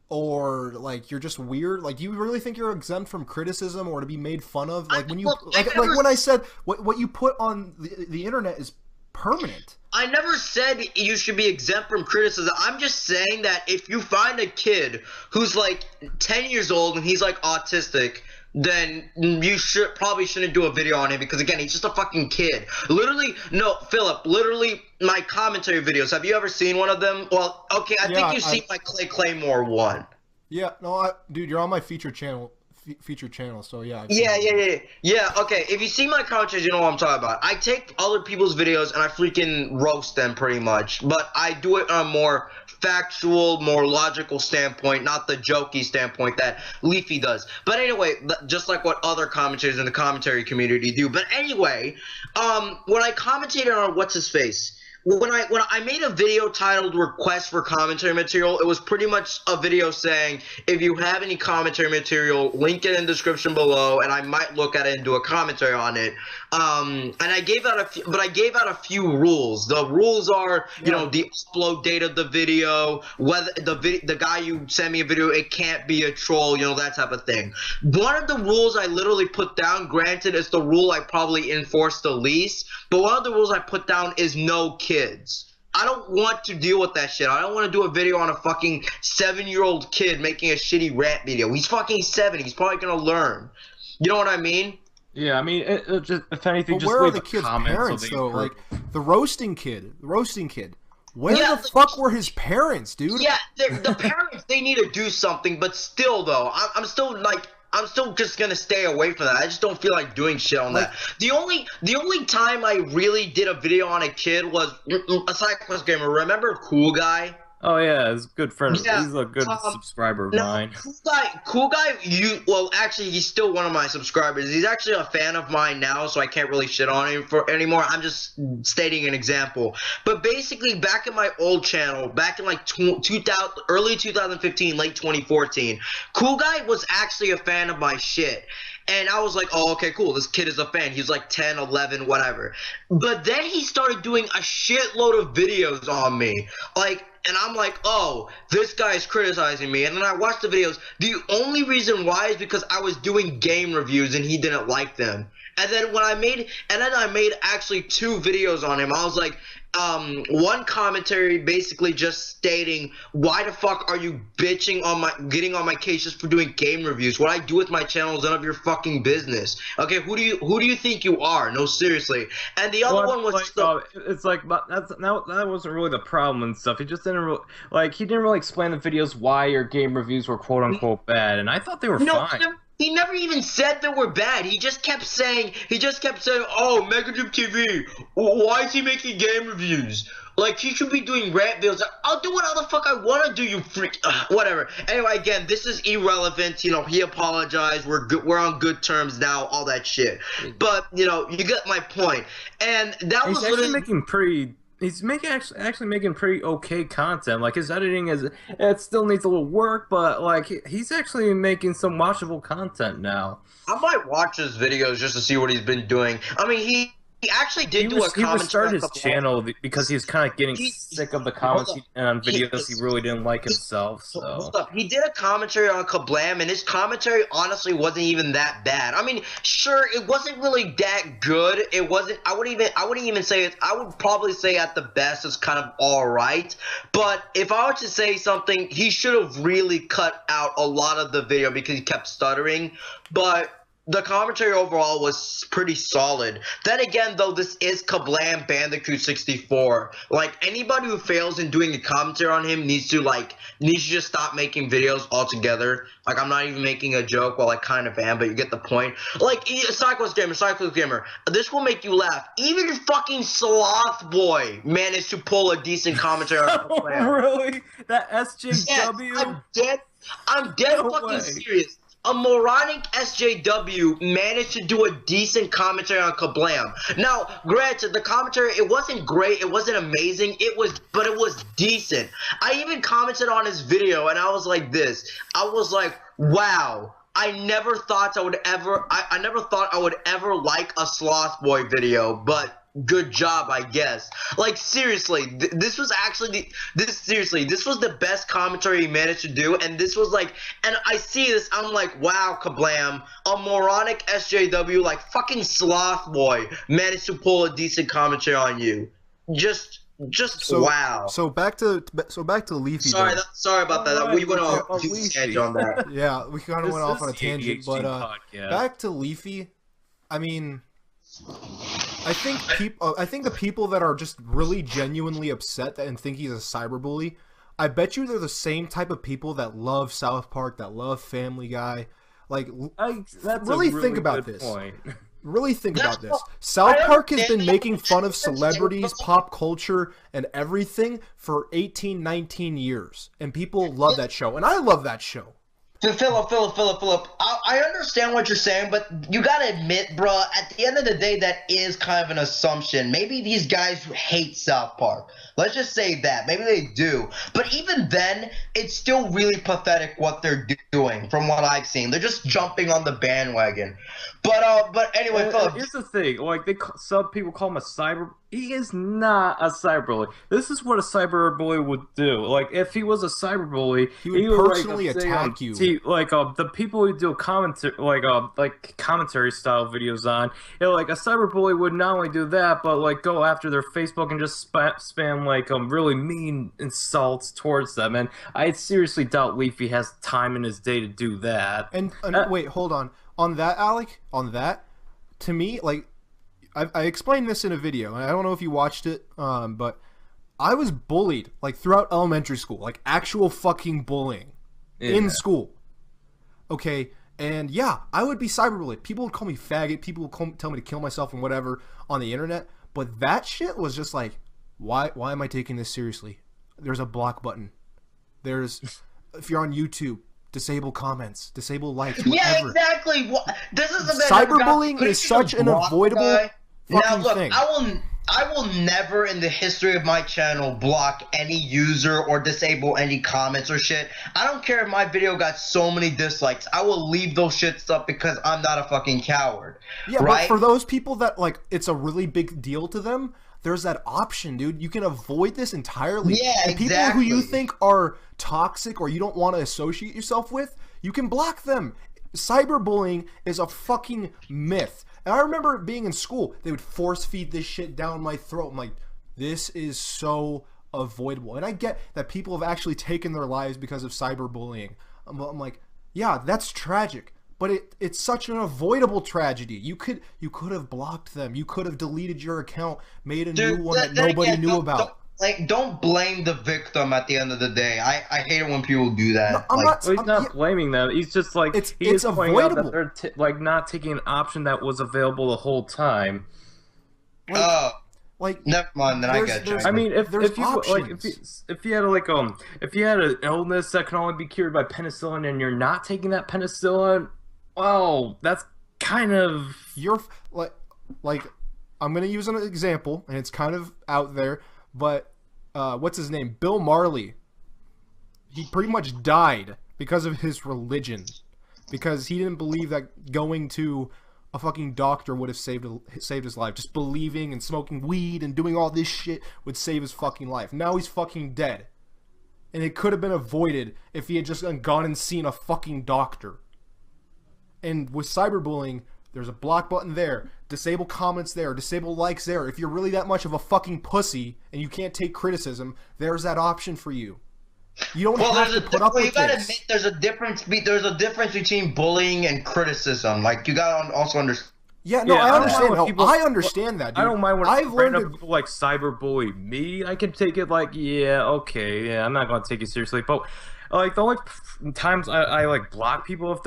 or like you're just weird, like, do you really think you're exempt from criticism or to be made fun of? Like when you like when I said what you put on the internet is permanent. I never said you should be exempt from criticism. I'm just saying that if you find a kid who's like 10 years old and he's like autistic, then you probably shouldn't do a video on him because, again, he's just a fucking kid. Literally, no, Philip, literally my commentary videos. Have you ever seen one of them? Well, okay, I think you've seen my Claymore one. Yeah, no, dude, you're on my featured channel, so yeah. Yeah, okay, if you see my commentaries, you know what I'm talking about. I take other people's videos and I freaking roast them pretty much, but I do it on a more factual, more logical standpoint, not the jokey standpoint that Leafy does. But anyway, just like what other commentators in the commentary community do. But anyway, when I commentated on What's His Face, when I made a video titled Request for Commentary Material, it was pretty much a video saying, if you have any commentary material, link it in the description below, and I might look at it and do a commentary on it. And I gave out a few rules. The rules are, the upload date of the video, whether the guy you send me a video, it can't be a troll, that type of thing. One of the rules I literally put down, granted, it's the rule I probably enforce the least, but one of the rules I put down is no kids. I don't want to deal with that shit. I don't want to do a video on a fucking 7-year-old kid making a shitty rant video. He's fucking 7. He's probably gonna learn. You know what I mean? Yeah, I mean, it just, if anything, but just where are leave the a kid's comment parents, so though? Like, the roasting kid. Where Yeah, the fuck were his parents, dude? Yeah, the parents, they need to do something, but still, though, I'm still just gonna stay away from that. I just don't feel like doing shit on that. The only time I really did a video on a kid was a SideQuest Gamer. Remember Cool Guy? Oh yeah, he's a good friend. Yeah, He's a good subscriber of mine. Cool guy. Actually, he's still one of my subscribers. He's actually a fan of mine now, so I can't really shit on him anymore. I'm just stating an example. But basically, back in my old channel, back in like early 2015, late 2014, Cool Guy was actually a fan of my shit. And I was like, oh, okay, cool. This kid is a fan. He's like 10, 11, whatever. But then he started doing a shitload of videos on me. Like, and I'm like, oh, this guy's criticizing me. And then I watched the videos. The only reason why is because I was doing game reviews and he didn't like them. And then I made actually 2 videos on him. I was like, one commentary basically just stating, why the fuck are you getting on my case just for doing game reviews? What I do with my channel is none of your fucking business. Okay, who do you think you are? No, seriously. And the other one was it's like that wasn't really the problem and stuff. He just didn't he didn't really explain the videos why your game reviews were quote unquote bad, and I thought they were fine. He never even said they were bad. He just kept saying, oh, MegaDoopTV, why is he making game reviews? Like, he should be doing rant videos. I'll do whatever the fuck I want to do, you freak. Whatever. Anyway, again, this is irrelevant. You know, he apologized. We're on good terms now, all that shit. But, you know, you get my point. And that was actually making pretty... He's actually making pretty okay content. Like, his editing it still needs a little work, but like he's actually making some watchable content now. I might watch his videos just to see what he's been doing. I mean, he actually did do a commentary. He restarted his channel because he was kind of getting sick of the comments on videos he really didn't like himself. So he did a commentary on Kablam, and his commentary honestly wasn't even that bad. I mean, sure, it wasn't really that good. It wasn't. I wouldn't even say it. I would probably say at the best it's kind of all right. But if I were to say something, he should have really cut out a lot of the video because he kept stuttering. But the commentary overall was pretty solid. Then again, though, this is Kablam Bandicoot 64. Like, anybody who fails in doing a commentary on him needs to just stop making videos altogether. Like, I'm not even making a joke, well, I kind of am, but you get the point. Like, Cyclist Gamer, this will make you laugh. Even fucking Sloth Boy managed to pull a decent commentary on Kablam. Really? That SJW? Yes, I'm dead fucking serious. A moronic SJW managed to do a decent commentary on Kablam. Now, granted, the commentary, it wasn't great, it wasn't amazing, but it was decent. I even commented on his video, and I was like this. I was like, wow, I never thought I would ever like a Sloth Boy video, but good job, I guess. Like, seriously, this was the best commentary he managed to do, and this was like, and I see this, I'm like, wow, Kablam, a moronic SJW like fucking Sloth Boy managed to pull a decent commentary on you. Just wow. So back to Leafy. Sorry about that. We went off a tangent on that. Yeah, we kind of went off on a tangent, but back to Leafy. I mean, I think the people that are just really genuinely upset and think he's a cyberbully, I bet you they're the same type of people that love South Park, that love Family Guy. Like, really think about this. Really think about this. South Park has been making fun of celebrities, pop culture, and everything for 18, 19 years. And people love that show. And I love that show. Philip, I understand what you're saying, but you gotta admit, bruh, at the end of the day, that is kind of an assumption. Maybe these guys hate South Park. Let's just say that. Maybe they do. But even then, it's still really pathetic what they're doing from what I've seen. They're just jumping on the bandwagon. But anyway, Philip. Here's the thing. Like, some people call him a cyber... He is not a cyberbully. This is what a cyberbully would do. Like, if he was a cyberbully, he would personally attack you. The people who do commentary, commentary style videos on, like a cyberbully would not only do that, but like go after their Facebook and just spam like really mean insults towards them. And I seriously doubt Leafy has time in his day to do that. And wait, hold on that, Alec. On that, to me, like. I explained this in a video, and I don't know if you watched it, but I was bullied, like, throughout elementary school, like, actual fucking bullying in school. Okay, and yeah, I would be cyberbullied. People would call me faggot, people would tell me to kill myself and whatever on the internet, but that shit was just like, why am I taking this seriously? There's a block button. There's, if you're on YouTube, disable comments, disable likes, whatever. Yeah, exactly. This is the cyberbullying is such an avoidable now look, thing. I will never in the history of my channel block any user or disable any comments or shit. I don't care if my video got so many dislikes. I will leave those shits up because I'm not a fucking coward. Yeah, right? But for those people that, like, it's a really big deal to them, there's that option, dude. You can avoid this entirely. Yeah, and people who you think are toxic or you don't want to associate yourself with, you can block them. Cyberbullying is a fucking myth. And I remember being in school, they would force feed this shit down my throat. I'm like, this is so avoidable. And I get that people have actually taken their lives because of cyberbullying. I'm like, yeah, that's tragic. But it's such an avoidable tragedy. You could have blocked them. You could have deleted your account, made a new one that nobody knew about. Don't blame the victim at the end of the day. I hate it when people do that. No, he's not blaming them. He's just like it's avoidable. That they're like not taking an option that was available the whole time. Never mind. Then I get you. I mean, if you had an illness that can only be cured by penicillin, and you're not taking that penicillin, well, that's kind of like I'm gonna use an example, and it's kind of out there, but what's his name? Bill Marley. He pretty much died because of his religion, because he didn't believe that going to a fucking doctor would have saved his life. Just believing and smoking weed and doing all this shit would save his fucking life. Now he's fucking dead. And it could have been avoided if he had just gone and seen a fucking doctor. And with cyberbullying, there's a block button there, disable comments there, disable likes there. If you're really that much of a fucking pussy and you can't take criticism, there's that option for you. You don't have to put up with this. You gotta admit, there's a difference between bullying and criticism. Like, you gotta also understand. Yeah, no, I understand. I understand that, dude. I don't mind when I've learned people like cyberbully me. I can take it like, yeah, okay, yeah, I'm not gonna take it seriously. But like the only times I like block people if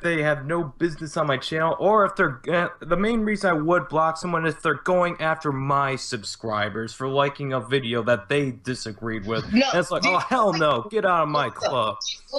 they have no business on my channel, or if they're the main reason I would block someone is if they're going after my subscribers for liking a video that they disagreed with. No, and it's like, oh hell no, get out of my club. The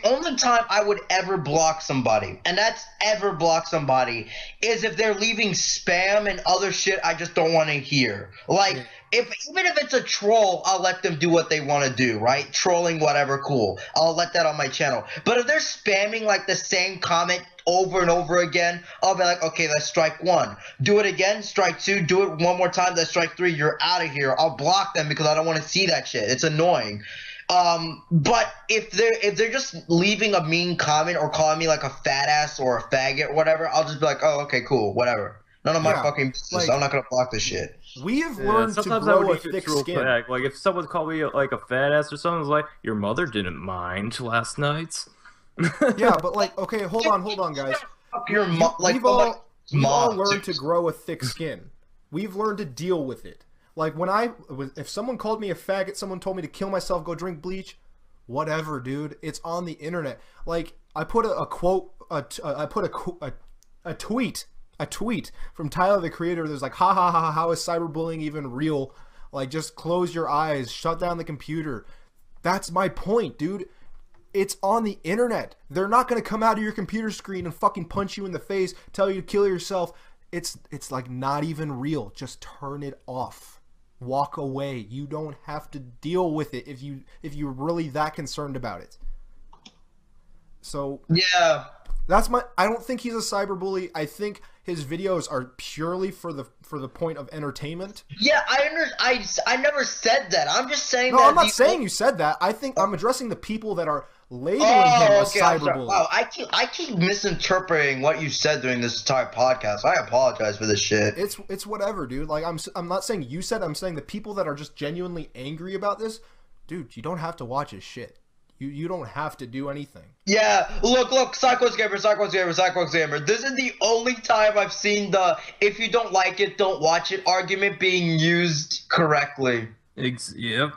only time I would ever block somebody, and that's ever block somebody, is if they're leaving spam and other shit I just don't want to hear. Like, even if it's a troll, I'll let them do what they want to do, right? Trolling, whatever, cool. I'll let that on my channel. But if they're spamming like the same comment over and over again, I'll be like, okay, that's strike one. Do it again, strike two. Do it one more time, that's strike three. You're out of here. I'll block them because I don't want to see that shit. It's annoying. But if they're just leaving a mean comment or calling me like a fat ass or a faggot or whatever, I'll just be like, oh, okay, cool, whatever. None of my fucking business. I'm not gonna block this shit. We have learned to grow a thick skin. Like, if someone called me like a fat ass or something, it's like, your mother didn't mind last night. Yeah, but like, okay, hold on, guys. We've all learned to grow a thick skin. We've learned to deal with it. Like, if someone called me a faggot, someone told me to kill myself, go drink bleach, whatever, dude. It's on the internet. Like, I put a tweet from Tyler the Creator. There's like, ha ha ha, how is cyberbullying even real? Like, just close your eyes, shut down the computer. That's my point, dude. It's on the internet. They're not gonna come out of your computer screen and fucking punch you in the face, tell you to kill yourself. It's like not even real. Just turn it off. Walk away. You don't have to deal with it if you're really that concerned about it. So yeah, I don't think he's a cyberbully. I think his videos are purely for the point of entertainment. Yeah, I never said that. I'm just saying that. No, I'm not saying you said that. I think I'm addressing the people that are labeling him a cyberbully. Wow, I keep misinterpreting what you said during this entire podcast. I apologize for this shit. It's whatever, dude. Like, I'm not saying you said. I'm saying the people that are just genuinely angry about this, dude. You don't have to watch his shit. You don't have to do anything. Yeah, look, Psychos Gamer. This is the only time I've seen the "if you don't like it, don't watch it" argument being used correctly. Yep.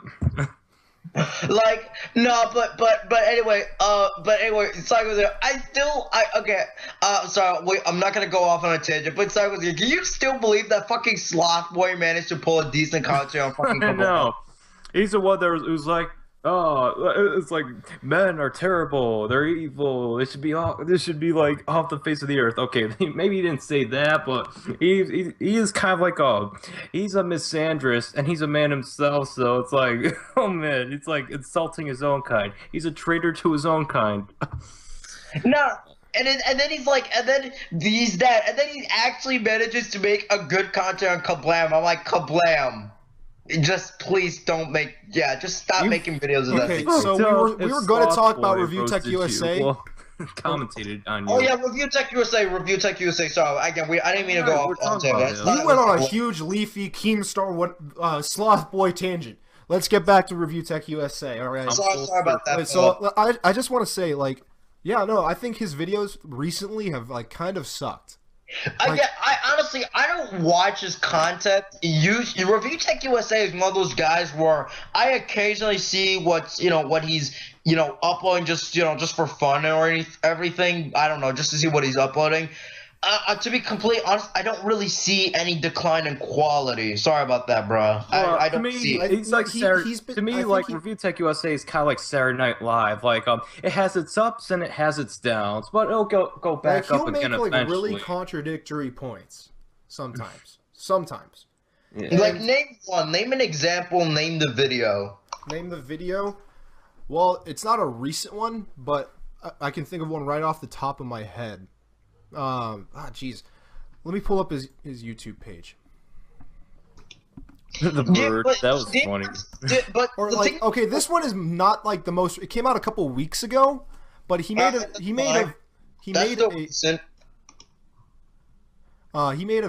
Like, no, but anyway, Psychos Gamer. Sorry, wait, I'm not gonna go off on a tangent, but Psychos Gamer, can you still believe that fucking Sloth Boy managed to pull a decent commentary on fucking? No, he's the one that was like, oh, it's like, men are terrible. They're evil. This should be like off the face of the earth. Okay, maybe he didn't say that, but he is kind of like he's a misandrist and he's a man himself. So it's like, oh man, it's like insulting his own kind. He's a traitor to his own kind. No, and then he's like, and then he's that, and then he actually manages to make a good content on Kablam. I'm like, Kablam, just please don't make, just stop making videos of that. Okay, so we were going to talk about Review Tech USA. Well, commentated on you. Oh yeah, Review Tech USA. Sorry, I didn't mean to go off tangent. We went on a huge Leafy Keemstar Sloth Boy tangent. Let's get back to Review Tech USA. All right. Sorry about that. So I just want to say, like, yeah, no, I think his videos recently have like kind of sucked. I honestly, I don't watch his content. Review Tech USA is one of those guys where I occasionally see what he's uploading just for fun or everything. I don't know, just to see what he's uploading. To be completely honest, I don't really see any decline in quality. Sorry about that, bro. I don't see it. It's like Review Tech USA is kind of like Saturday Night Live. Like it has its ups and it has its downs, but it'll go back up again eventually. He'll make really contradictory points sometimes. Yeah. Like name an example, name the video. Name the video. Well, it's not a recent one, but I can think of one right off the top of my head. Jeez. Let me pull up his YouTube page. The bird, that was funny. Okay, this one is not like the most. It came out a couple weeks ago, but he made a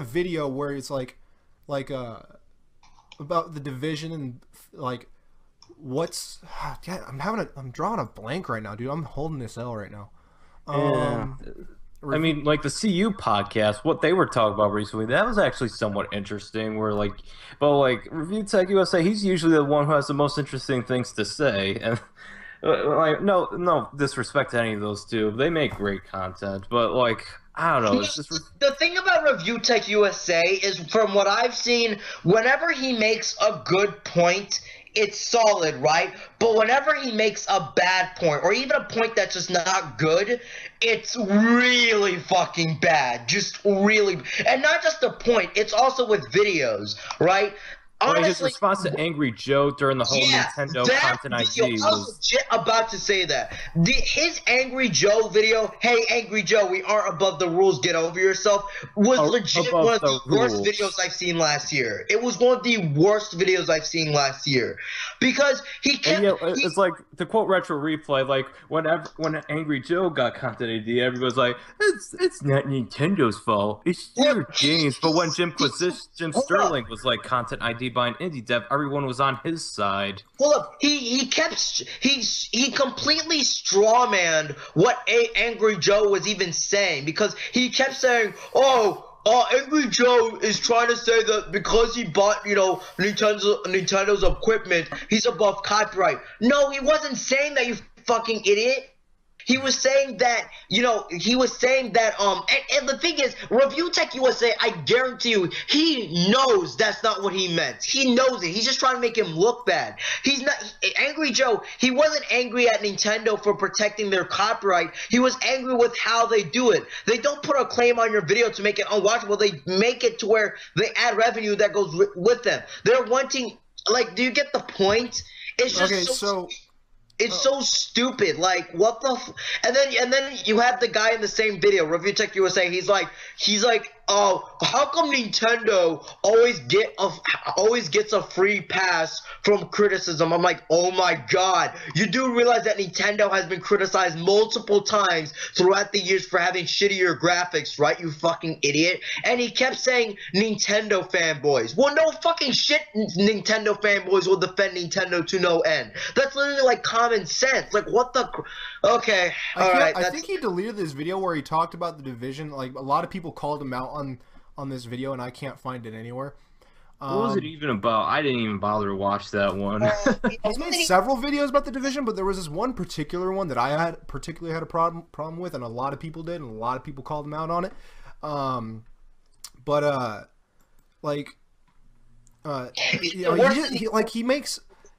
video where it's like about the division and like what's. God, I'm drawing a blank right now, dude. I'm holding this L right now. I mean, like the CU podcast, what they were talking about recently, that was actually somewhat interesting. Where Review Tech USA, he's usually the one who has the most interesting things to say. And like, no disrespect to any of those two, they make great content. But like, I don't know. It's just the thing about Review Tech USA is, from what I've seen, whenever he makes a good point, it's solid, right? But whenever he makes a bad point, or even a point that's just not good, it's really fucking bad. Just really. And not just the point, it's also with videos, right? Honestly, his response to Angry Joe during the whole Nintendo content ID was... I was legit about to say that. His Angry Joe video, hey Angry Joe, we aren't above the rules, get over yourself, was legit one of the worst videos I've seen last year. It was one of the worst videos I've seen last year. Because he kept... it's like, to quote Retro Replay, like, when Angry Joe got content ID, everybody's like, it's not Nintendo's fault, it's their games. But when Jim Sterling was like, content ID by an indie dev, everyone was on his side. Hold up, he completely strawmanned what Angry Joe was even saying, because he kept saying, Angry Joe is trying to say that because he bought, Nintendo's equipment, he's above copyright. No, he wasn't saying that, you fucking idiot. He was saying that, and the thing is, Review Tech USA, I guarantee you, he knows that's not what he meant. He knows it. He's just trying to make him look bad. He's not, Angry Joe, he wasn't angry at Nintendo for protecting their copyright. He was angry with how they do it. They don't put a claim on your video to make it unwatchable. They make it to where they add revenue that goes with them. They're wanting, like, do you get the point? It's just it's so stupid. Like, what the and then you have the guy in the same video, Review Tech USA, he's like, how come Nintendo always gets a free pass from criticism? I'm like, oh my god. You do realize that Nintendo has been criticized multiple times throughout the years for having shittier graphics, right, you fucking idiot? And he kept saying Nintendo fanboys. Well, no fucking shit, Nintendo fanboys will defend Nintendo to no end. That's literally like common sense. Like, what the... Okay, alright. I think he deleted this video where he talked about the division. Like, a lot of people called him out on this video, and I can't find it anywhere. What was it even about? I didn't even bother to watch that one. He's made several videos about the division, but there was this one particular one that I particularly had a problem with, and a lot of people did, and a lot of people called him out on it.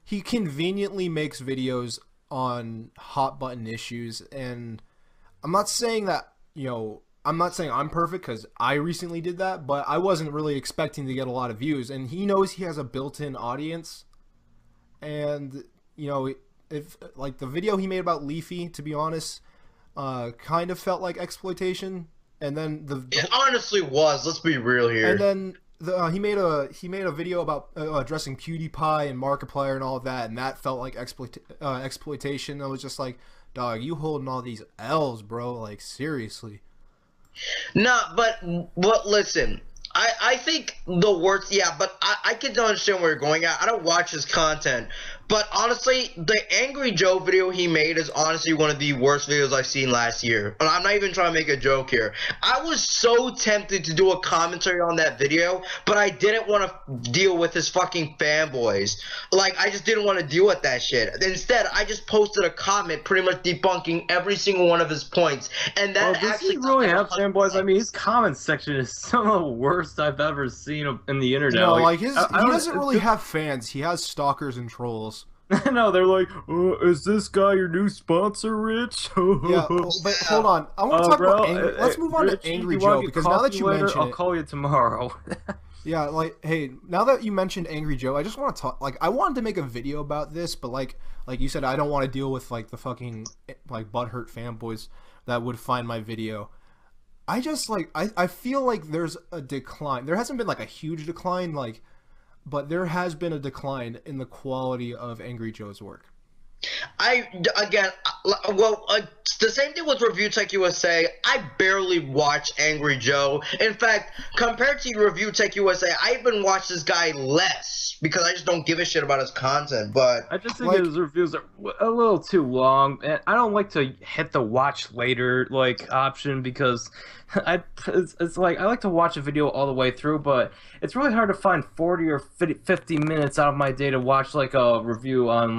He conveniently makes videos on hot button issues, and I'm not saying that, I'm not saying I'm perfect, because I recently did that, but I wasn't really expecting to get a lot of views, and he knows he has a built-in audience. And if like the video he made about Leafy, to be honest, kind of felt like exploitation. And then it honestly was. Let's be real here. And then he made a video about addressing PewDiePie and Markiplier and all of that, and that felt like exploitation. I was just like, dog, you holding all these L's, bro? Like, seriously. No, but listen. I think the worst, yeah, but I can understand where you're going at. I don't watch his content. But honestly, the Angry Joe video he made is honestly one of the worst videos I've seen last year. And I'm not even trying to make a joke here. I was so tempted to do a commentary on that video, but I didn't want to deal with his fucking fanboys. Like, I just didn't want to deal with that shit. Instead, I just posted a comment pretty much debunking every single one of his points. And that does he really have fanboys? I mean, his comment section is some of the worst I've ever seen in the internet. No, like he doesn't really have fans. He has stalkers and trolls. No, they're like, is this guy your new sponsor, Rich? Yeah, but hold on. I want to talk about let's move on to Angry Joe, because now that you mention I'll call you tomorrow. Yeah, like, hey, now that you mentioned Angry Joe, I just want to talk, like, I wanted to make a video about this, but like you said, I don't want to deal with, like, the fucking, like, butthurt fanboys that would find my video. I just, like, I feel like there's a decline. There hasn't been, like, a huge decline, like, but there has been a decline in the quality of Angry Joe's work. The same thing with Review Tech USA. I barely watch Angry Joe. In fact, compared to Review Tech USA, I even watch this guy less because I just don't give a shit about his content. But I just think his reviews are a little too long, and I don't like to hit the watch later option because it's like I like to watch a video all the way through, but it's really hard to find 40 or 50 minutes out of my day to watch like a review on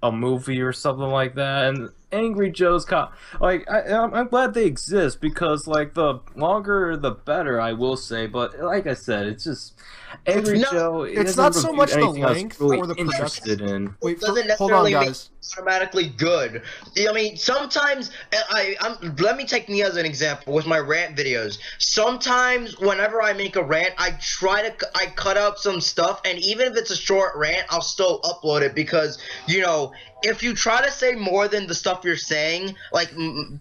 a movie or something like that. And Angry Joe's I'm glad they exist because like the longer the better, I will say. But like I said, it's just Angry Joe. It's not so much the length or the production. Wait, hold on, guys. Automatically good. I mean, sometimes let me take me as an example with my rant videos. Sometimes whenever I make a rant, I cut out some stuff, and even if it's a short rant, I'll still upload it because if you try to say more than the stuff you're saying, like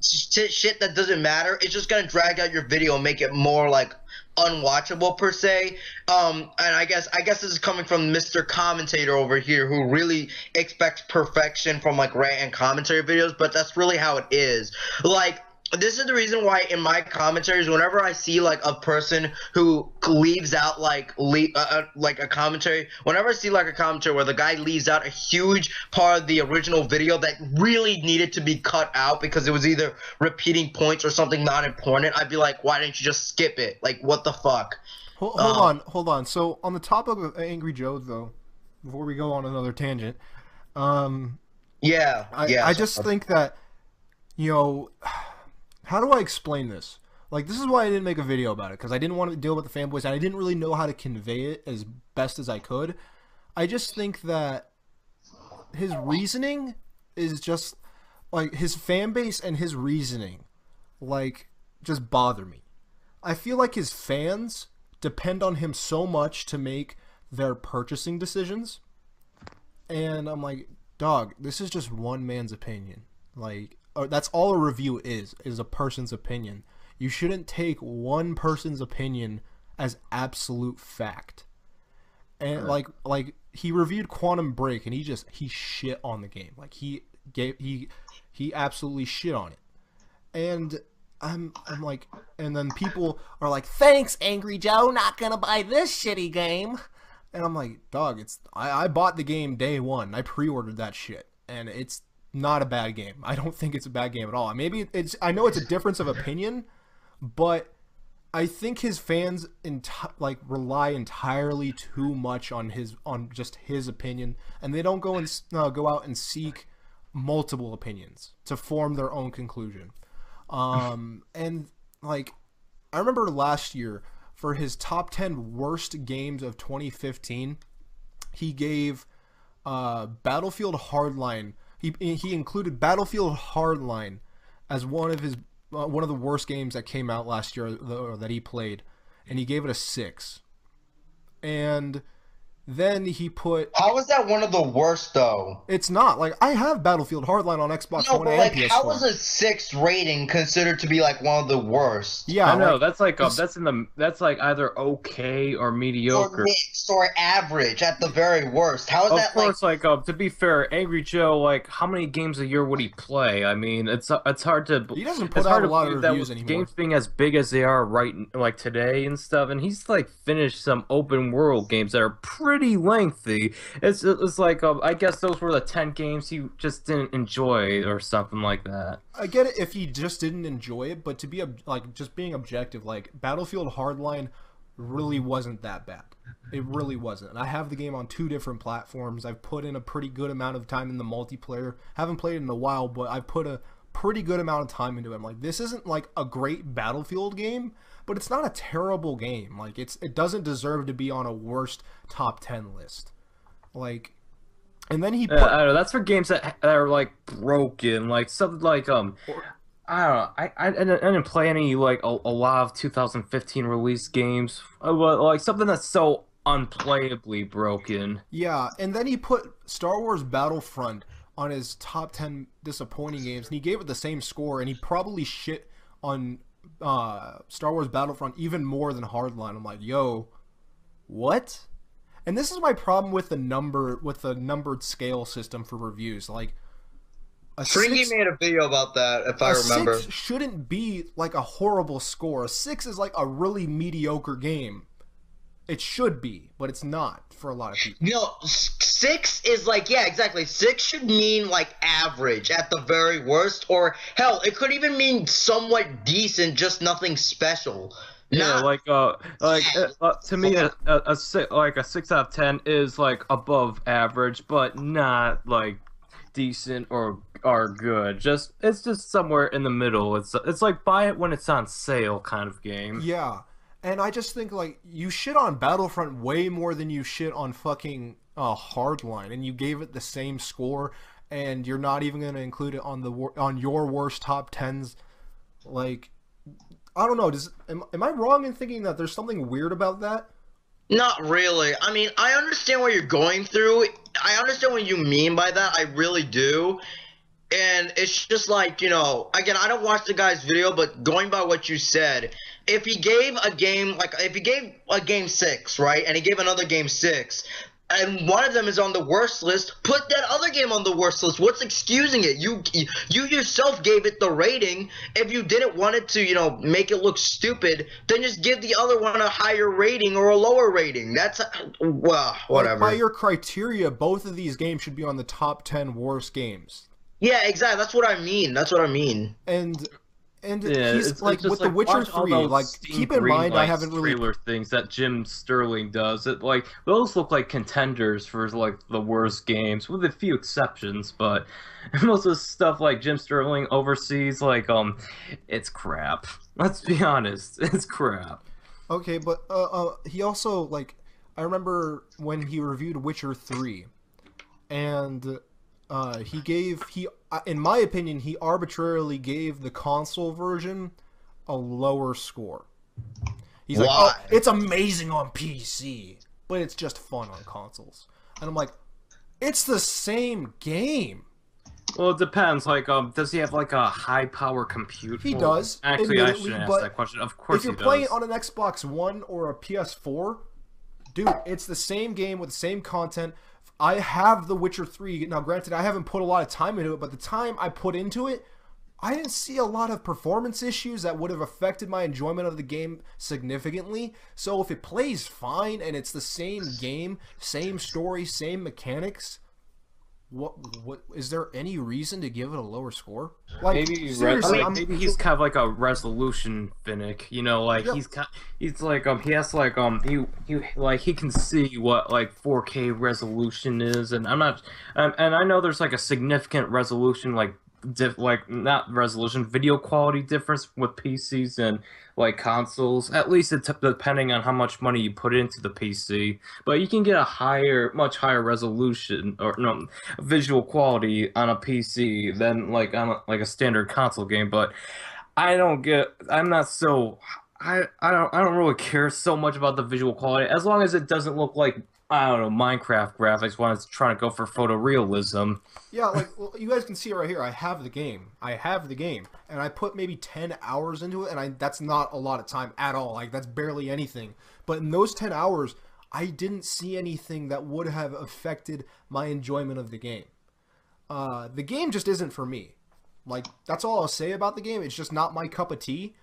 shit that doesn't matter, it's just gonna drag out your video and make it more like unwatchable per se. And I guess this is coming from Mr. Commentator over here, who really expects perfection from like rant and commentary videos, but that's really how it is. Like, this is the reason why in my commentaries, whenever I see like a person who leaves out like a commentary, whenever I see like a commentary where the guy leaves out a huge part of the original video that really needed to be cut out because it was either repeating points or something not important, I'd be like, why didn't you just skip it? Like, what the fuck? Hold on. So on the topic of Angry Joe, though, before we go on another tangent, I just think that, how do I explain this? Like, this is why I didn't make a video about it, because I didn't want to deal with the fanboys, and I didn't really know how to convey it as best as I could. I just think that his reasoning is just, like, his fan base and his reasoning, like, just bother me. I feel like his fans depend on him so much to make their purchasing decisions, and I'm like, dog, this is just one man's opinion. Like, that's all a review is a person's opinion. You shouldn't take one person's opinion as absolute fact. And like he reviewed Quantum Break, and he shit on the game. Like he absolutely shit on it. And I'm like, and then people are like, thanks, Angry Joe, not gonna buy this shitty game. And I'm like, dog, I bought the game day one. I pre-ordered that shit, and it's not a bad game. I don't think it's a bad game at all. Maybe I know it's a difference of opinion, but I think his fans rely entirely too much on just his opinion, and they don't go out and seek multiple opinions to form their own conclusion. And like, I remember last year for his top 10 worst games of 2015, he gave Battlefield Hardline. He included Battlefield Hardline as one of the worst games that came out last year that he played, and he gave it a 6. And Then he put. How is that one of the worst though? It's not like I have Battlefield Hardline on Xbox No, One but and like, PS4. how is a 6 rating considered to be like one of the worst? Yeah, I know like, that's like that's like either okay or mediocre. Or mixed or average at the very worst. How is Of that course, like to be fair, Angry Joe, like how many games a year would he play? I mean, it's hard to. he doesn't It's put hard out a to lot of believe that reviews with anymore. games being as big as they are like today and stuff, and he's like finished some open world games that are pretty lengthy. It's like I guess those were the 10 games he just didn't enjoy or something like that. I get it if he just didn't enjoy it, but to be like just being objective, like Battlefield Hardline really wasn't that bad. It really wasn't. And I have the game on 2 different platforms. I've put in a pretty good amount of time in the multiplayer. Haven't played it in a while, but I've put a pretty good amount of time into it. I'm like, this isn't like a great Battlefield game, but it's not a terrible game. Like it doesn't deserve to be on a worst top 10 list. Like, and then he put. I don't know. That's for games that are like broken, like something like I don't know. I didn't play any like a lot of 2015 release games, but like something that's so unplayably broken. Yeah, and then he put Star Wars Battlefront on his top 10 disappointing games, and he gave it the same score, and he probably shit on Star Wars Battlefront even more than Hardline. I'm like, yo, what? And this is my problem with the numbered scale system for reviews. Like, Fringy made a video about that, if I remember. 6 shouldn't be like a horrible score. A 6 is like a really mediocre game. It should be, but it's not for a lot of people. You know, 6 is like, yeah, exactly. 6 should mean like average at the very worst, or hell, it could even mean somewhat decent, just nothing special. Yeah, to me, a 6 out of 10 is like above average, but not like decent or good. It's just somewhere in the middle. It's like buy it when it's on sale kind of game. Yeah, and I just think like you shit on Battlefront way more than you shit on fucking Hardline, and you gave it the same score, and you're not even gonna include it on your worst top 10s. Like, I don't know. Am I wrong in thinking that there's something weird about that? Not really. I mean, I understand what you're going through. I understand what you mean by that. I really do. And it's just like, you know, again, I don't watch the guy's video, but going by what you said, if he gave a game, like, if he gave a game 6, right, and he gave another game 6, and one of them is on the worst list, put that other game on the worst list. What's excusing it? You yourself gave it the rating. If you didn't want it to, you know, make it look stupid, then just give the other one a higher rating or a lower rating. That's, well, whatever. Like, by your criteria, both of these games should be on the top 10 worst games. Yeah, exactly. That's what I mean. That's what I mean. And Yeah, he's like with The Witcher 3, like keep in mind I haven't really trailer things that Jim Sterling does. It like those look like contenders for like the worst games, with a few exceptions, but most of the stuff like Jim Sterling oversees, like it's crap. Let's be honest, it's crap. Okay, but he also, like, I remember when he reviewed Witcher 3, and in my opinion, he arbitrarily gave the console version a lower score. He's like, oh, it's amazing on PC, but it's just fun on consoles. And I'm like, it's the same game. Well, it depends. Like, does he have like a high power compute? He does. Actually, I should ask that question. Of course, if you're playing on an Xbox One or a PS4, dude, it's the same game with the same content. I have The Witcher 3. Now, granted, I haven't put a lot of time into it, but the time I put into it, I didn't see a lot of performance issues that would have affected my enjoyment of the game significantly. So if it plays fine and it's the same game, same story, same mechanics, what is there any reason to give it a lower score? Like, maybe seriously, maybe he's kind of like a resolution finick, you know, like Yep. he's like he has like he can see what like 4K resolution is, and I'm not and I know there's like a significant resolution like not resolution, video quality difference with PCs and like consoles. At least it's depending on how much money you put into the PC. But you can get a much higher resolution or no visual quality on a PC than like on a standard console game. But I don't really care so much about the visual quality as long as it doesn't look like I don't know, Minecraft graphics when it's trying to go for photorealism. Yeah, like well, you guys can see right here. I have the game. And I put maybe 10 hours into it, and that's not a lot of time at all. Like that's barely anything. But in those 10 hours, I didn't see anything that would have affected my enjoyment of the game. The game just isn't for me. Like that's all I'll say about the game. It's just not my cup of tea.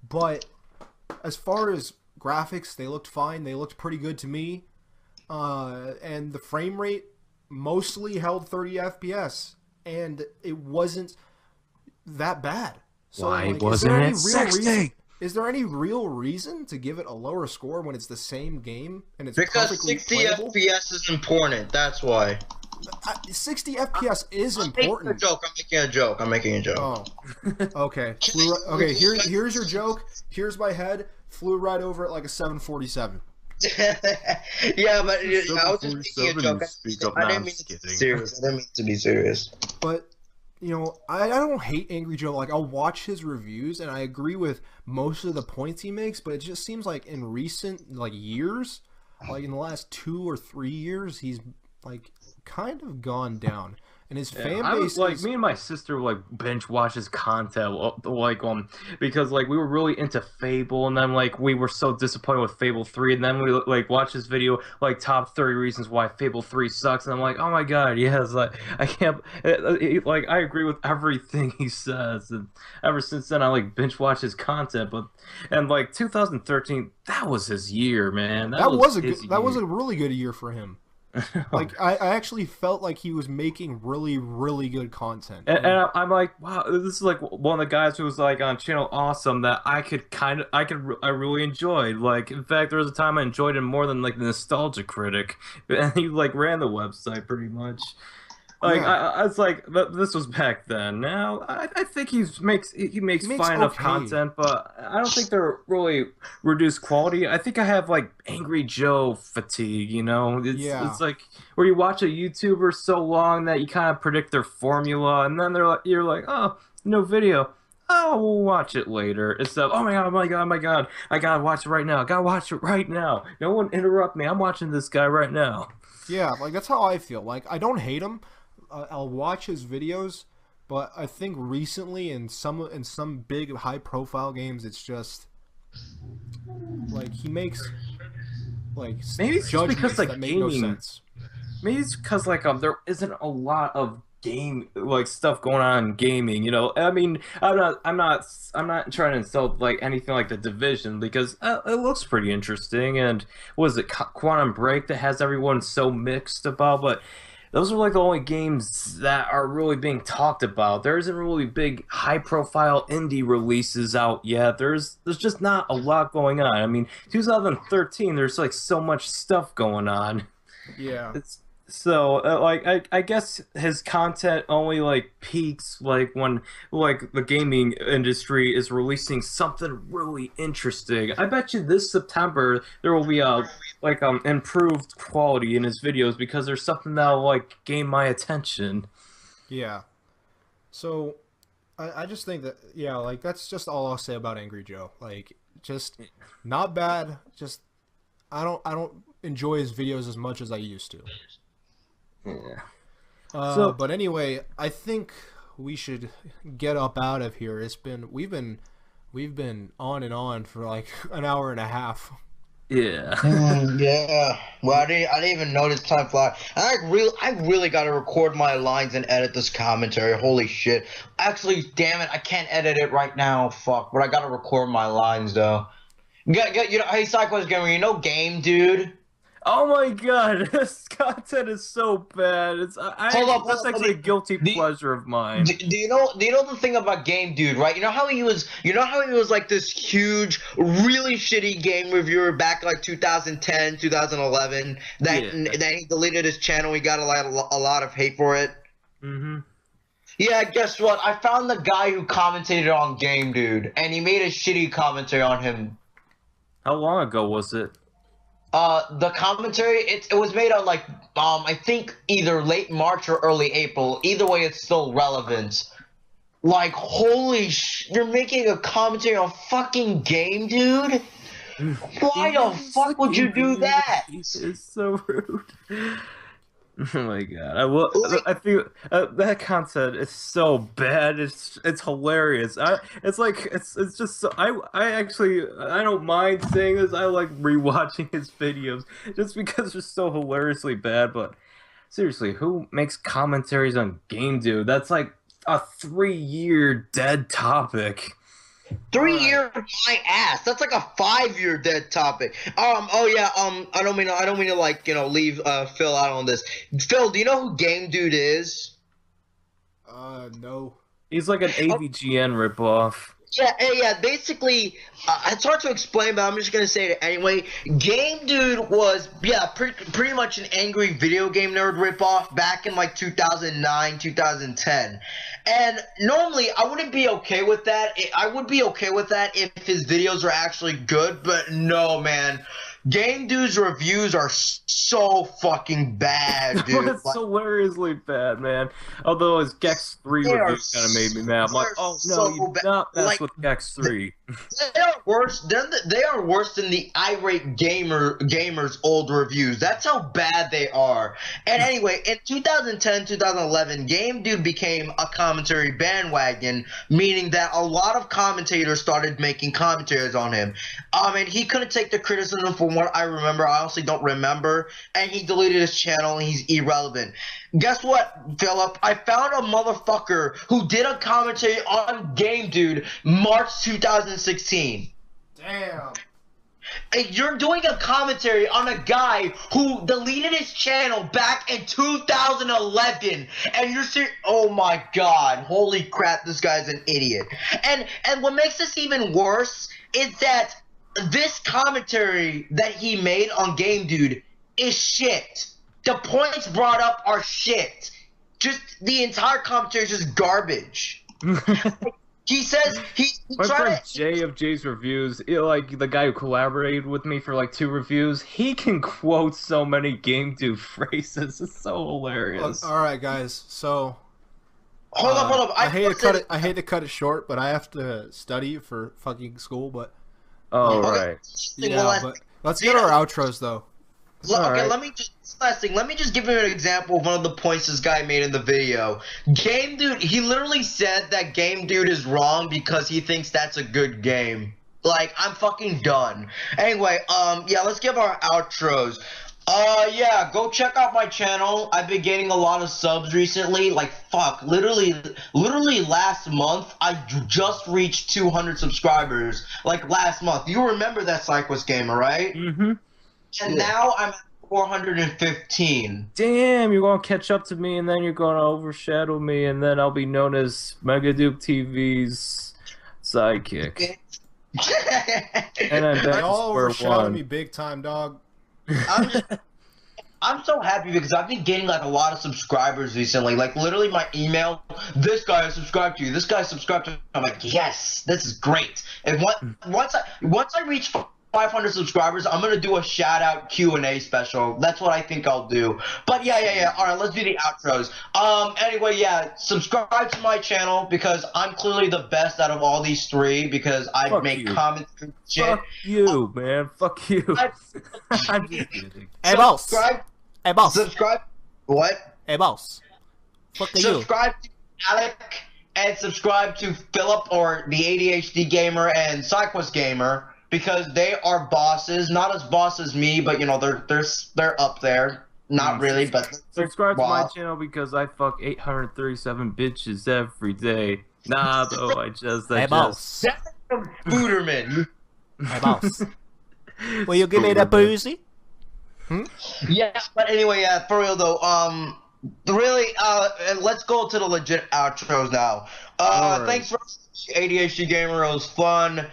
But as far as graphics, they looked fine. They looked pretty good to me. And the frame rate mostly held 30 FPS, and it wasn't that bad. So, Why like, wasn't it 60? Is there any real reason to give it a lower score when it's the same game and it's Because perfectly 60 playable? FPS is important. That's why. 60 FPS is important. I'm making a joke. Oh, okay. Okay. Here's your joke. Here's my head. Flew right over it like a 747. Yeah, but I was just making a joke. I didn't mean to be serious. I didn't mean to be serious. But I don't hate Angry Joe. Like I'll watch his reviews, and I agree with most of the points he makes. But it just seems like in recent years, like in the last 2 or 3 years, he's like kind of gone down. And his fan base me and my sister binge watch his content because we were really into Fable, and then we were so disappointed with Fable 3, and then we watched his video top 30 reasons why Fable 3 sucks, and I'm like, oh my god, yes, I can't I agree with everything he says, and ever since then I binge watch his content. But 2013, that was his year, man. That was a really good year for him. I actually felt like he was making really, really good content. And I'm like, wow, this is one of the guys who was on Channel Awesome that I really enjoyed. In fact, there was a time I enjoyed him more than the Nostalgia Critic. And he ran the website pretty much. I was this was back then. Now I think he makes fine enough content, but I don't think they're really reduced quality. I think I have Angry Joe fatigue. It's where you watch a YouTuber so long that you kind of predict their formula, and then you're like, oh, no video. Oh, we'll watch it later. Instead of, oh my god, I gotta watch it right now. No one interrupt me. I'm watching this guy right now. Yeah, that's how I feel. I don't hate him. I'll watch his videos, but I think recently in some big high profile games, it's just he makes maybe it's just because that make no sense. Maybe it's because there isn't a lot of game stuff going on in gaming. I mean, I'm not trying to insult anything like The Division, because it looks pretty interesting. And was it Quantum Break that has everyone so mixed about? But those are the only games that are really being talked about. There isn't really big, high-profile indie releases out yet. There's just not a lot going on. I mean, 2013, there's so much stuff going on. Yeah. So, I guess his content only peaks when the gaming industry is releasing something really interesting. I bet you this September there will be improved quality in his videos, because there's something that'll gain my attention. Yeah. So I just think that that's just all I'll say about Angry Joe. Just not bad. Just I don't enjoy his videos as much as I used to. Yeah. But anyway, I think we should get up out of here. We've been on and on for an hour and a half. Yeah. Yeah. Well, I didn't even notice time fly. I really got to record my lines and edit this commentary. Holy shit. Actually, damn it, I can't edit it right now. Fuck. But I got to record my lines though. Hey, Cyclones Gamer, Game Dude? Oh my god, this content is so bad. That's actually a guilty pleasure of mine. Do you know the thing about Game Dude, right? You know how he was this huge, really shitty game reviewer back 2010, 2011. Then he deleted his channel. He got a lot of hate for it. Mm-hmm. Yeah, guess what? I found the guy who commentated on Game Dude, and he made a shitty commentary on him. How long ago was it? The commentary, it was made on I think either late March or early April. Either way, it's still relevant. Holy you're making a commentary on fucking Game Dude? Why the fuck would you do that? It's so rude. Oh my god! I feel that content is so bad. It's hilarious. It's just so I don't mind saying this. I like rewatching his videos just because they're so hilariously bad. But seriously, who makes commentaries on Game Dude? That's like a 3-year dead topic. 3 year my ass. That's like a 5-year dead topic. Oh yeah. I don't mean to like leave Phil out on this. Phil, do you know who Game Dude is? No. He's like an AVGN ripoff. Yeah. Basically, it's hard to explain, but I'm just gonna say it anyway. Game Dude was pretty much an angry video game nerd ripoff back in like 2009, 2010. And normally, I wouldn't be okay with that. I would be okay with that if his videos were actually good, but no, man. Game Dude's reviews are so fucking bad, dude. It's hilariously bad, man. Although his Gex 3 review kind of made me mad. I'm like, oh no, you not mess with Gex 3. They are worse. They are worse than the irate gamers old reviews. That's how bad they are. And anyway, in 2010, 2011, Game Dude became a commentary bandwagon, meaning that a lot of commentators started making commentaries on him. And he couldn't take the criticism from what I remember. I honestly don't remember. And he deleted his channel and he's irrelevant. Guess what, Philip? I found a motherfucker who did a commentary on Game Dude March 2016. Damn. You're doing a commentary on a guy who deleted his channel back in 2011, and you're serious? Oh my god! Holy crap! This guy's an idiot. And what makes this even worse is that this commentary that he made on Game Dude is shit. The points brought up are shit. Just the entire commentary is just garbage. He says my friend Jay of Jay's Reviews, like the guy who collaborated with me for like 2 reviews, he can quote so many Game Dude phrases. It's so hilarious. All right, guys. So hold up. I hate to cut it short, but I have to study for fucking school. But right. Yeah, but let's get our outros though. Okay, let me just give you an example of one of the points this guy made in the video. Game Dude, he literally said that Game Dude is wrong because he thinks that's a good game. Like, I'm fucking done. Anyway, let's give our outros. Go check out my channel. I've been getting a lot of subs recently. Like, fuck, literally last month, I just reached 200 subscribers. Like, last month. You remember that Cyclist Gamer, right? Mm-hmm. And now I'm at 415. Damn, you're gonna catch up to me, and then you're gonna overshadow me, and then I'll be known as MegaDoopTV's sidekick. And I'm back Y'all to square overshadowed one. me big time, dog. I'm so happy because I've been getting like a lot of subscribers recently. Like literally my email, this guy is subscribed to you, this guy is subscribed to you. I'm like, yes, this is great. And once I reach 500 subscribers, I'm gonna do a shout out Q&A special. That's what I think I'll do. But yeah. All right, let's do the outros. Anyway, subscribe to my channel because I'm clearly the best out of all these 3 because I make comments and shit. Fuck you, man. Fuck you. I'm just kidding. Hey, boss. Subscribe. What? Hey, boss. Fuck you. Subscribe to Alec and subscribe to Philip or the ADHD Gamer and Cyclist Gamer. Because they are bosses, not as boss as me, but they're up there. Not really, but subscribe to my channel because I fuck 837 bitches every day. Nah, though Hey, boss. Booterman. Hey, boss. Will you give me that boozy? Yeah, but anyway, for real though. Really, let's go to the legit outros now. Right. Thanks for ADHD Gamer. It was fun.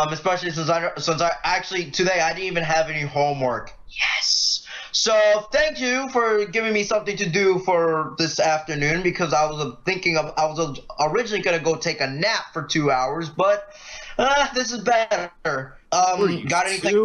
Especially since I actually today I didn't even have any homework. Yes. So thank you for giving me something to do for this afternoon because I was originally gonna go take a nap for 2 hours, but this is better. Got anything?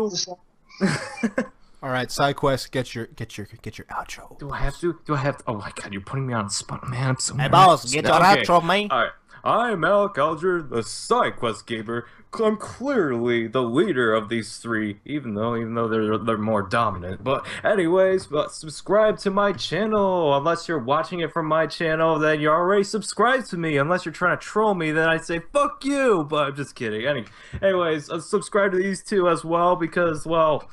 All right, SideQuest, get your outro. Do I have to? Oh my god, you're putting me on the spot, man. I'm so Hey, boss, get your outro, man. All right. I'm Alec Alger, the SideQuest Gamer, I'm clearly the leader of these three, even though they're more dominant. But anyways, subscribe to my channel. Unless you're watching it from my channel, then you're already subscribed to me. Unless you're trying to troll me, then I say fuck you. But I'm just kidding. Anyways, subscribe to these two as well because, well,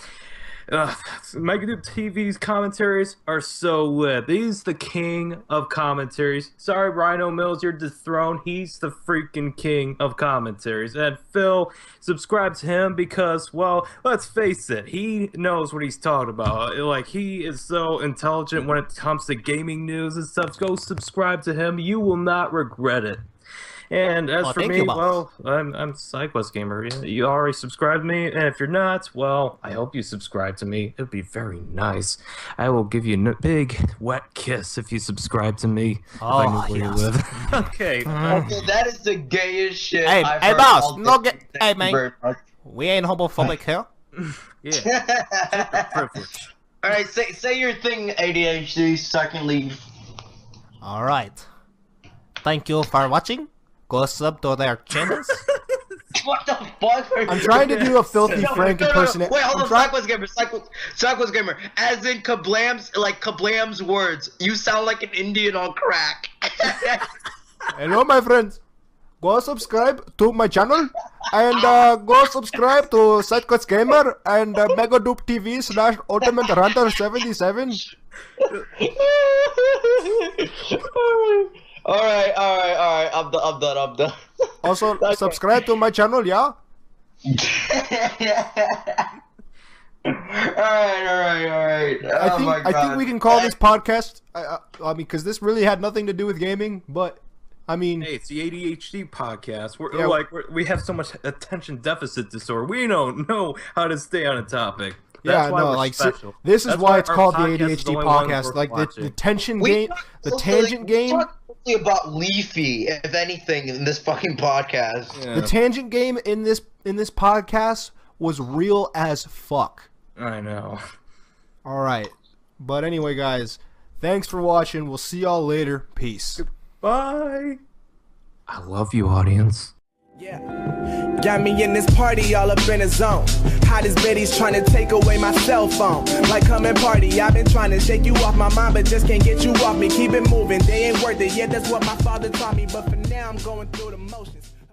MegaDoopTV's commentaries are so lit. He's the king of commentaries. Sorry, Rhino Mills, you're dethroned. He's the freaking king of commentaries. And Phil, subscribe to him because, well, let's face it, he knows what he's talking about. Like, he is so intelligent when it comes to gaming news and stuff. Go subscribe to him. You will not regret it. And as for me, well, I'm SideQuest Gamer. You already subscribed to me, and if you're not, well, I hope you subscribe to me. It'd be very nice. I will give you a big, wet kiss if you subscribe to me. Oh, if I know where you live. Okay. Okay, that is the gayest shit Hey, I've hey, heard boss, all no day. get. Hey, Thank you man, very much. we ain't homophobic here. Yeah. Privilege. All right, say your thing, ADHD. Secondly, All right. Thank you for watching. Go sub to their channels. what the fuck? I'm trying to do a filthy Frank impersonation. Wait, hold on, SideQuest Gamer. As in Kablam's words. You sound like an Indian on crack. Hello, my friends. Go subscribe to my channel and go subscribe to SideQuest Gamer and MegaDoopTV /UltimateRunner77. All right. I'm done. Also, subscribe to my channel, yeah? Alright. I think we can call this podcast, I mean, because this really had nothing to do with gaming, but, I mean... Hey, it's the ADHD podcast. We have so much attention deficit disorder. We don't know how to stay on a topic. That's why we're special. This is That's why it's our called the podcast is ADHD the only one podcast. worth Like watching. the tension game, the tangent game. Talk mostly about Leafy, if anything, in this fucking podcast. Yeah. The tangent game in this podcast was real as fuck. I know. All right, but anyway, guys, thanks for watching. We'll see y'all later. Peace. Bye. I love you, audience. Yeah, got me in this party all up in the zone. Hottest bitties trying to take away my cell phone. Like, come and party, I've been trying to shake you off my mind, but just can't get you off me. Keep it moving, they ain't worth it. Yeah, that's what my father taught me, but for now I'm going through the motion.